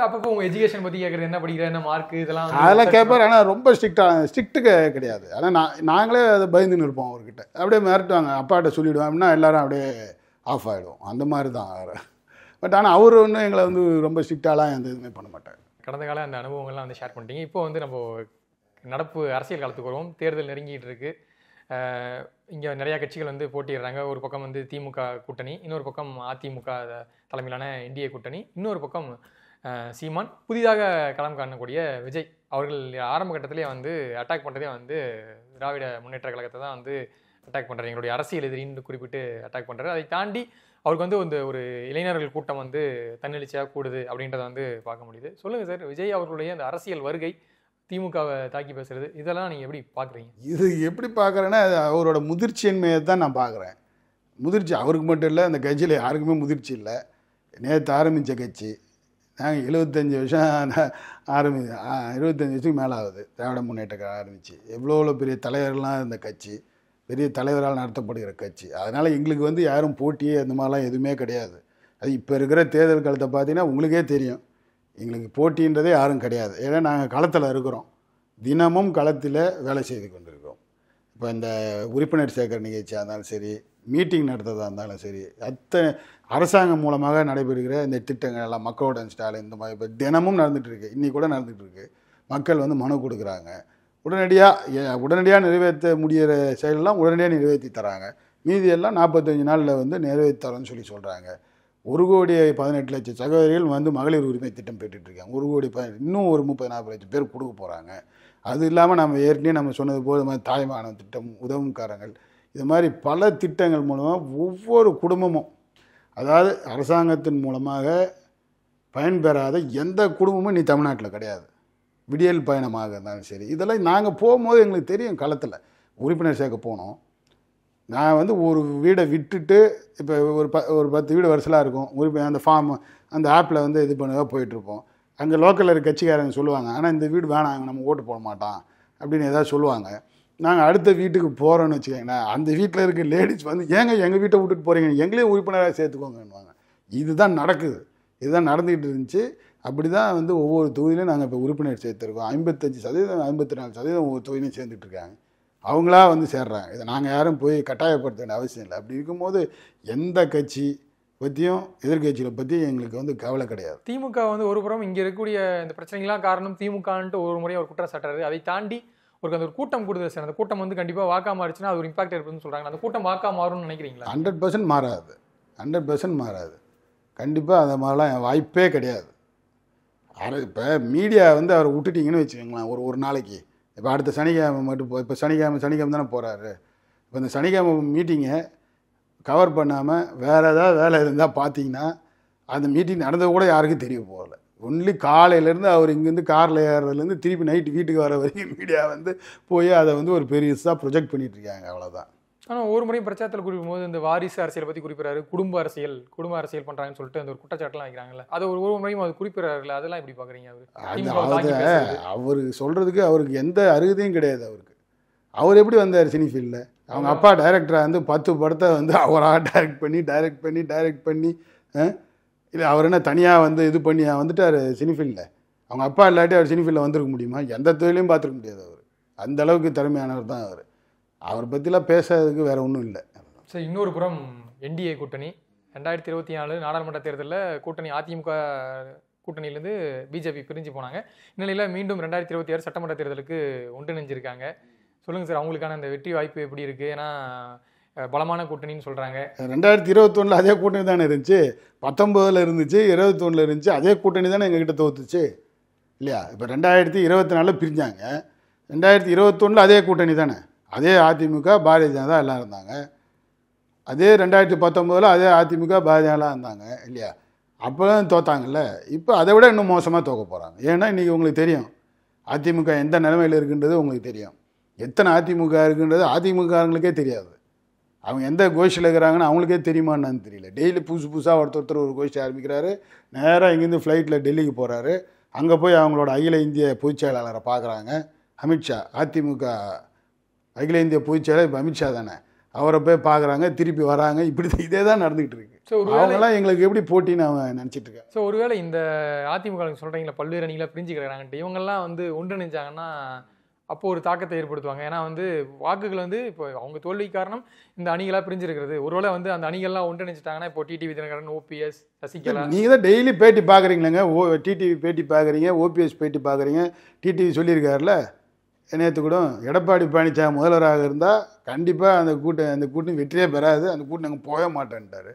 S6: அப்பப்போ உங்கள் எஜுகேஷன் பற்றி கேட்குறது, என்ன படிக்கிற, என்ன மார்க்கு, இதெல்லாம்
S5: அதெல்லாம் கேட்பார். ஆனால் ரொம்ப ஸ்ட்ரிக்ட்டு கிடையாது. ஆனால் நாங்களே அதை பயந்துன்னு இருப்போம் அவர்கிட்ட. அப்படியே மிரட்டுவாங்க, அப்பாட்ட சொல்லிவிடுவோம் அப்படின்னா எல்லோரும் அப்படியே ஆஃப் ஆகிடும். அந்த மாதிரி தான். பட் ஆனால் அவர் ஒன்றும் எங்களை வந்து ரொம்ப ஸ்ட்ரிக்டாலாம் எந்த இதுவுமே பண்ண மாட்டாங்க.
S6: கடந்த கால அந்த அனுபவங்கள்லாம் வந்து ஷேர் பண்ணிட்டீங்க. இப்போ வந்து நம்ம நடப்பு அரசியல் காலத்துக்கு வருவோம். தேர்தல் நெருங்கிட்டு இருக்கு. இங்கே நிறையா கட்சிகள் வந்து போட்டிடுறாங்க. ஒரு பக்கம் வந்து திமுக கூட்டணி, இன்னொரு பக்கம் அதிமுக தலைமையிலான என்டிஏ கூட்டணி, இன்னொரு பக்கம் சீமான், புதிதாக களம் காணக்கூடிய விஜய் அவர்கள் ஆரம்ப கட்டத்திலே வந்து அட்டாக் பண்ணுறதே வந்து திராவிட முன்னேற்ற கழகத்தை தான் வந்து அட்டாக் பண்ணுறாரு, எங்களுடைய அரசியல் எதிரின்னு குறிப்பிட்டு அட்டாக் பண்ணுறாரு. அதை தாண்டி அவருக்கு வந்து ஒரு இளைஞர்கள் கூட்டம் வந்து தன்னெழுச்சியாக கூடுது அப்படின்றத வந்து பார்க்க முடியுது. சொல்லுங்கள் சார், விஜய் அவர்களுடைய அந்த அரசியல் வருகை, திமுகவை தாக்கி பேசுறது, இதெல்லாம் நீங்கள் எப்படி பார்க்குறீங்க?
S5: இது எப்படி பார்க்குறேன்னா அவரோட முதிர்ச்சியின்மையை தான் நான் பார்க்குறேன். முதிர்ச்சி அவருக்கு மட்டும் இல்லை, அந்த கட்சியில் யாருக்குமே முதிர்ச்சி இல்லை. நேற்று ஆரம்பித்த கட்சி, நாங்கள் 75 வருஷம் 25 வருஷத்துக்கு மேலே ஆகுது திராவிட முன்னேற்ற கழகம் ஆரம்பித்து. எவ்வளோ பெரிய தலைவர்கள்லாம் இருந்த கட்சி, பெரிய தலைவரால் நடத்தப்படுகிற கட்சி. அதனால் எங்களுக்கு வந்து யாரும் போட்டியே அந்த மாதிரிலாம் எதுவுமே கிடையாது. அது இப்போ இருக்கிற தேர்தல் காலத்தை பார்த்தீங்கன்னா உங்களுக்கே தெரியும், எங்களுக்கு போட்டின்றதே யாரும் கிடையாது. ஏன்னா நாங்கள் களத்தில் இருக்கிறோம், தினமும் களத்தில் வேலை செய்து கொண்டிருக்கிறோம். இப்போ இந்த உறுப்பினர் சேர்க்கிற நிகழ்ச்சியாக இருந்தாலும் சரி, மீட்டிங் நடத்துறதா இருந்தாலும் சரி, அரசாங்கம் மூலமாக நடைபெறுகிற இந்த திட்டங்கள் எல்லாம் மக்களோட ஸ்டாலின் இந்த மாதிரி இப்போ தினமும் நடந்துகிட்ருக்கு. இன்றைக்கி கூட நடந்துகிட்ருக்கு. மக்கள் வந்து மனு கொடுக்குறாங்க, உடனடியாக நிறைவேற்ற முடிகிற செயலெல்லாம் உடனடியாக நிறைவேற்றி தராங்க. மீதியெல்லாம் 45 நாளில் வந்து நிறைவேற்றி தரோன்னு சொல்கிறாங்க. 1,18,00,000 சகோதரிகள் வந்து மகளிர் உரிமை திட்டம் பெற்றுட்ருக்காங்க. 1,18,00,000 இன்னும் ஒரு 30-40 லட்சம் பேர் கொடுக்க போகிறாங்க. அது இல்லாமல் நம்ம ஏற்கனவே நம்ம சொன்னது போல் இது மாதிரி தாய்மானவ திட்டம், உதவும்காரங்கள், இது மாதிரி பல திட்டங்கள் மூலமாக ஒவ்வொரு குடும்பமும், அதாவது அரசாங்கத்தின் மூலமாக பயன்பெறாத எந்த குடும்பமும் நீ தமிழ்நாட்டில் கிடையாது. விடியல் பயணமாக இருந்தாலும் சரி, இதெல்லாம் நாங்கள் போகும்போது எங்களுக்கு தெரியும். களத்தில் உறுப்பினர் சேர்க்க போனோம். நான் வந்து ஒரு வீடை விட்டுட்டு இப்போ ஒரு 10 வீடு வருஷலாக இருக்கும். உறுப்பினர் அந்த ஃபார்ம் அந்த ஆப்பில் வந்து இது பண்ணுவா போயிட்டுருப்போம். அங்கே லோக்கலில் இருக்க கட்சிக்காரங்க சொல்லுவாங்க, ஆனால் இந்த வீடு வேணாம், நம்ம ஓட்டு போட மாட்டான் அப்படின்னு ஏதாவது சொல்லுவாங்க. நாங்கள் அடுத்த வீட்டுக்கு போகிறோன்னு வச்சுக்கோங்களேன், அந்த வீட்டில் இருக்க லேடிஸ் வந்து எங்கள் வீட்டை விட்டுட்டு போகிறீங்க, எங்களையும் உறுப்பினராக சேர்த்துக்கோங்கன்னுவாங்க. இதுதான் நடக்குது, இதுதான் நடந்துக்கிட்டு இருந்துச்சு. அப்படி தான் வந்து ஒவ்வொரு தொகுதியிலையும் நாங்கள் இப்போ உறுப்பினர் சேர்த்துருக்கோம். 55%, 54% ஒவ்வொரு தொகுதியிலையும் சேர்ந்துட்டுருக்காங்க. அவங்களா வந்து சேர்றாங்க. இதை நாங்கள் யாரும் போய் கட்டாயப்படுத்த வேண்டிய அவசியம் இல்லை. அப்படி இருக்கும்போது எந்த கட்சி பற்றியும் எதிர்கட்சிகளை பற்றி எங்களுக்கு வந்து கவலை கிடையாது.
S6: திமுக வந்து ஒரு புறம் இங்கே இருக்கக்கூடிய இந்த பிரச்சனைகள்லாம் காரணம் திமுகன்ட்டு ஒரு முறை ஒரு குற்றம் சாட்டுறாரு. அதை தாண்டி அந்த ஒரு கூட்டம் கூடுதல் சார், அந்த கூட்டம் வந்து கண்டிப்பாக வாக்கா மாறிச்சுன்னா அது ஒரு இம்பாக்ட் இருக்குதுன்னு சொல்கிறாங்க. அந்த கூட்டம் வாக்கா மாறும்னு நினைக்கிறீங்களா?
S5: 100% மாறாது, 100% மாறாது. கண்டிப்பாக அந்த மாதிரிலாம் வாய்ப்பே கிடையாது. இப்போ மீடியா வந்து அவரை விட்டுட்டிங்கன்னு வச்சுக்கோங்களேன், ஒரு நாளைக்கு. இப்போ அடுத்த சனிக்கிழமை மட்டும் இப்போ சனிக்கிழமை தானே போகிறாரு. இப்போ இந்த சனிக்கிழமை மீட்டிங்கை கவர் பண்ணாமல் வேறு ஏதாவது வேலை இருந்தால் பார்த்தீங்கன்னா அந்த மீட்டிங் நடந்தது கூட யாருக்கும் தெரிய போகலை. ஒன்லி காலையிலேருந்து அவர் இங்கேருந்து காரில் ஏறுறதுலேருந்து திருப்பி நைட்டு வீட்டுக்கு வர வரைக்கும் மீடியா வந்து போய் அதை வந்து ஒரு பெருசாக ப்ரொஜெக்ட் பண்ணிகிட்ருக்காங்க, அவ்வளோதான்.
S6: ஆனால் ஒரு முறையும் பிரச்சாரத்தில் குறிப்பிடும்போது இந்த வாரிசு அரசியல் பற்றி குறிப்பிட்றாரு, குடும்ப அரசியல் பண்ணுறாங்கன்னு சொல்லிட்டு அந்த ஒரு குற்றச்சாட்டுலாம் வைக்கிறாங்கல்ல, அது ஒரு முறையும் அது குறிப்பிட்றாருல, அதெல்லாம் எப்படி பார்க்குறீங்க?
S5: அவர் சொல்கிறதுக்கு அவருக்கு எந்த அருகதையும் கிடையாது. அவர் எப்படி வந்தார் சினி ஃபீல்டில்? அவங்க அப்பா டைரக்டராக வந்து 10 படத்தை வந்து அவராக டைரக்ட் பண்ணி இல்லை அவர் என்ன தனியாக வந்து இது பண்ணி வந்துட்டார் சினி ஃபீல்டில். அவங்க அப்பா இல்லாட்டி அவர் சினி ஃபீல்டில் வந்துருக்க முடியுமா? எந்த தொழிலையும் பார்த்துருக்க முடியாது. அவர் அந்த அளவுக்கு திறமையானவர் தான். அவரை பற்றிலாம் பேசுறதுக்கு வேறு ஒன்றும் இல்லை.
S6: சரி, இன்னொரு புறம் என்டிஏ கூட்டணி 2024 நாடாளுமன்ற தேர்தலில் கூட்டணி அதிமுக கூட்டணியிலேருந்து பிஜேபி பிரிஞ்சு போனாங்க. இந்நிலையில் மீண்டும் 2026 சட்டமன்ற தேர்தலுக்கு ஒன்றிணைஞ்சிருக்காங்க. சொல்லுங்கள் சார், அவங்களுக்கான அந்த வெற்றி வாய்ப்பு எப்படி இருக்குது? ஏன்னா பலமான கூட்டணின்னு சொல்கிறாங்க.
S5: 2021 அதே கூட்டணி தானே இருந்துச்சு, 19 இருந்துச்சு, 21 இருந்துச்சு. அதே கூட்டணி தானே எங்ககிட்ட தோத்துச்சு இல்லையா? இப்போ 2024 பிரிஞ்சாங்க. 2021 அதே கூட்டணி தானே, அதே அதிமுக பாரதிய ஜனதா எல்லாம் இருந்தாங்க. அதே 2019 அதே அதிமுக பாரதிய ஜனதா இருந்தாங்க இல்லையா? அப்போலாம் தோத்தாங்கல்ல. இப்போ அதை விட இன்னும் மோசமாக தோக்க போகிறாங்க. ஏன்னா இன்றைக்கி உங்களுக்கு தெரியும் அதிமுக எந்த நிலைமையில் இருக்குன்றது உங்களுக்கு தெரியும். எத்தனை அதிமுக இருக்குன்றது அதிமுகங்களுக்கே தெரியாது. அவங்க எந்த கோஷ்டியில் இருக்கிறாங்கன்னு அவங்களுக்கே தெரியுமான்னு தெரியல. டெய்லி புதுசாக ஒருத்தர் ஒரு கோஷ்டி ஆரம்பிக்கிறாரு, நேராக இங்கேருந்து ஃப்ளைட்டில் டெல்லிக்கு போகிறாரு. அங்கே போய் அவங்களோட அகில இந்திய பொதுச் செயலாளரை பார்க்குறாங்க. அமித்ஷா, அதிமுக அகில இந்திய பொதுச் செயலாளர் இப்போ அமித்ஷா தானே, அவரை போய் பார்க்குறாங்க, திருப்பி வராங்க. இப்படி இதே தான் நடந்துகிட்டு இருக்கு. ஸோ அவங்களாம் எங்களுக்கு எப்படி போட்டின்னு அவங்க நினச்சிட்டு இருக்காங்க.
S6: ஸோ ஒருவேளை இந்த அதிமுக சொல்கிறீங்களா பல்வேறு அணிகளை பிரிஞ்சு கிடக்கிறாங்கன்ட்டு, இவங்கெல்லாம் வந்து ஒன்றிணைஞ்சாங்கன்னா அப்போ ஒரு தாக்கத்தை ஏற்படுத்துவாங்க. ஏன்னா வந்து வாக்குகள் வந்து இப்போ அவங்க தோல்வி காரணம் இந்த அணிகளாக பிரிஞ்சிருக்கிறது. ஒருவேளை வந்து அந்த அணிகள்லாம் ஒன்றிணைச்சிட்டாங்கன்னா இப்போ டிடிவி தினகரன், ஓபிஎஸ், சசிகலா.
S5: நீங்கள் தான் டெய்லி பேட்டி பார்க்குறீங்களேங்க. டிடிவி பேட்டி பார்க்குறீங்க, ஓபிஎஸ் பேட்டி பார்க்குறீங்க. டிடிவி சொல்லியிருக்காருல நேற்று கூட, எடப்பாடி பழனிசாமி முதல்வராக இருந்தால் கண்டிப்பாக அந்த கூட்டணி வெற்றியே பெறாது, அந்த கூட்டணி நாங்கள் போக மாட்டேன்ட்டார்.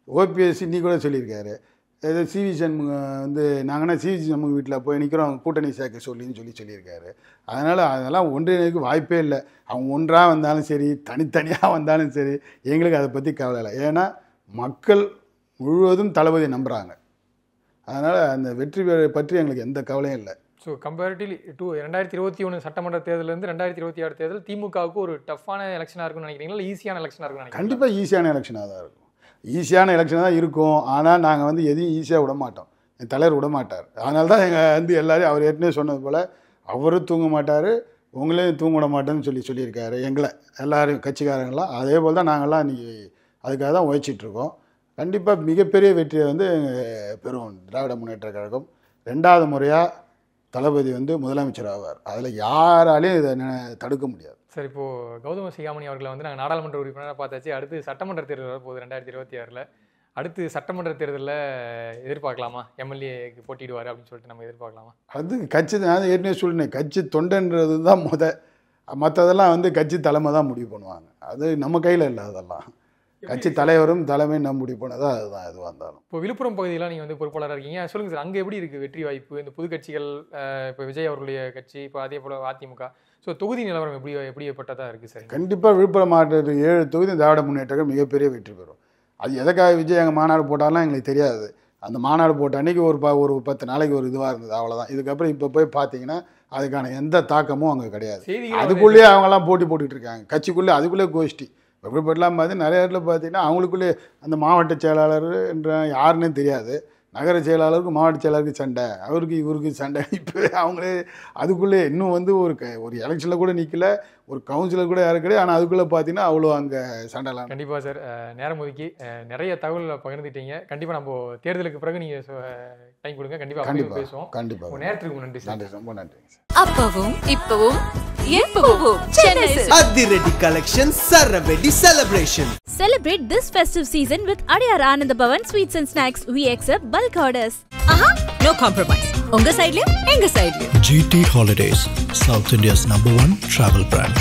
S5: ஓபிஎஸ் இன்னி கூட சொல்லியிருக்காரு. ஏதோ சிவி சண்முகம் வந்து நாங்கன்னா சிவி சண்முகம் வீட்டில் போய் நிற்கிறோம் கூட்டணி சேர்க்க சொல்லின்னு சொல்லியிருக்காரு. அதனால் அதெல்லாம் ஒன்றிணைக்கு வாய்ப்பே இல்லை. அவங்க ஒன்றாக வந்தாலும் சரி, தனித்தனியாக வந்தாலும் சரி, எங்களுக்கு அதை பற்றி கவலை இல்லை. ஏன்னா மக்கள் முழுவதும் தளபதி நம்புகிறாங்க. அதனால் அந்த வெற்றி பற்றி எங்களுக்கு எந்த கவலையும் இல்லை.
S6: ஸோ கம்பேரிட்டிவ்லி 2021 சட்டமன்ற தேர்தலேருந்து 2026 தேர்தல் திமுகவுக்கு ஒரு டஃப்பான எலெக்ஷனாக இருக்கும்னு நினைக்கிறீங்களா, இல்லை ஈஸியான எலெக்ஷனாக இருக்கும்னு நினைக்கிறீங்களா?
S5: கண்டிப்பாக ஈஸியான எலெக்ஷனாக தான் இருக்கும். ஈஸியான எலெக்ஷனாக தான் இருக்கும். ஆனால் நாங்கள் வந்து எதையும் ஈஸியாக விட மாட்டோம். என் தலைவர் விட மாட்டார். அதனால தான் எங்கள் வந்து எல்லாரையும் அவர் ஏற்கனவே சொன்னது போல் அவரும் தூங்க மாட்டார், உங்களையும் தூங்க விட மாட்டேன்னு சொல்லியிருக்காரு. எங்களை எல்லாரையும் கட்சிக்காரங்களாம் அதே போல் தான் நாங்கள்லாம் இன்றைக்கி அதுக்காக தான் உழைச்சிட்ருக்கோம். கண்டிப்பாக மிகப்பெரிய வெற்றியை வந்து பெறும் திராவிட முன்னேற்ற கழகம். 2வது முறையாக தளபதி வந்து முதலமைச்சர் ஆவார். அதில் யாராலையும் இதை தடுக்க முடியாது.
S6: சார், இப்போது கௌதம சிகாமணி அவர்களை வந்து நாங்கள் நாடாளுமன்ற உறுப்பினராக பார்த்தாச்சு. அடுத்து சட்டமன்ற தேர்தல் வரப்போகுது 2026. அடுத்து சட்டமன்ற தேர்தலில் எதிர்பார்க்கலாமா? எம்எல்ஏக்கு போட்டிடுவார் அப்படின்னு சொல்லிட்டு நம்ம எதிர்பார்க்கலாமா?
S5: அது கட்சி தான் ஏற்கனவே சொல்லினேன், கட்சி தொண்டன்றது தான் மற்றதெல்லாம் வந்து கட்சி தலைமை தான் முடிவு பண்ணுவாங்க. அது நம்ம கையில் இல்லை. அதெல்லாம் கட்சி தலைவரும் தலைமையும் நம்ம முடிவு பண்ணதான். அதுதான் எதுவாக இருந்தாலும்.
S6: இப்போ விழுப்புரம் பகுதியெல்லாம் நீங்கள் வந்து பொறுப்பாளராக இருக்கீங்க, சொல்லுங்கள் சார், அங்கே எப்படி இருக்குது வெற்றி வாய்ப்பு? இந்த புது கட்சிகள், இப்போ விஜய் அவர்களுடைய கட்சி, இப்போ அதே போல் அதிமுக, ஸோ தொகுதி நிலவரம் எப்படிப்பட்டதாக இருக்குது சார்?
S5: கண்டிப்பாக விழுப்புரம் மாவட்டத்தில் 7 தொகுதி திராவிட முன்னேற்றம் மிகப்பெரிய வெற்றி பெறும். அது எதுக்காக விஜய் எங்கள் மாநாடு போட்டாலும் எங்களுக்கு தெரியாது. அந்த மாநாடு போட்ட அன்றைக்கி ஒரு 10 நாளைக்கு ஒரு இதுவாக இருந்தது, அவ்வளோதான். இதுக்கப்புறம் இப்போ போய் பார்த்தீங்கன்னா அதுக்கான எந்த தாக்கமும் அங்கே கிடையாது. அதுக்குள்ளேயே அவங்கெல்லாம் போட்டுக்கிட்டு இருக்காங்க கட்சிக்குள்ளே. அதுக்குள்ளே கோஷ்டி எப்படிப்பட்டலாம் பார்த்து நிறைய இடத்துல பார்த்தீங்கன்னா அவங்களுக்குள்ளே அந்த மாவட்ட செயலாளர் என்ற யாருன்னே தெரியாது. நகர செயலாளருக்கு மாவட்ட செயலாளருக்கு சண்டை, அவருக்கு இவருக்கு சண்டை. இப்போ அவங்களே அதுக்குள்ளே இன்னும் வந்து ஒரு எலெக்ஷனில் கூட நிற்கல, ஒரு கவுன்சிலர் கூட யாரும் கிடையாது. ஆனால் அதுக்குள்ளே பார்த்தீங்கன்னா அவ்வளோ அங்கே சண்டைலாம்.
S6: கண்டிப்பாக சார், நேரம் ஒதுக்கி நிறைய தகவல்களை பகிர்ந்துட்டீங்க. கண்டிப்பாக நம்ம தேர்தலுக்கு பிறகு நீங்கள் டைம் கொடுங்க, கண்டிப்பாக பேசுவோம்.
S5: கண்டிப்பாக
S6: நேரத்துக்கு நன்றி சார்.
S5: நன்றி, ரொம்ப நன்றி.
S1: அப்பவும் இப்பவும் எப்பவும் சென்னை
S2: அதிரடி கலெக்ஷன் சரவெடி celebration.
S3: Celebrate this festive season with Adiyar Anand Bhavan Sweets and Snacks. We accept bulk orders.
S1: No compromise. உங்க சைடுலயும் எங்க சைடுலயும்.
S4: GT Holidays, South India's #1 travel brand.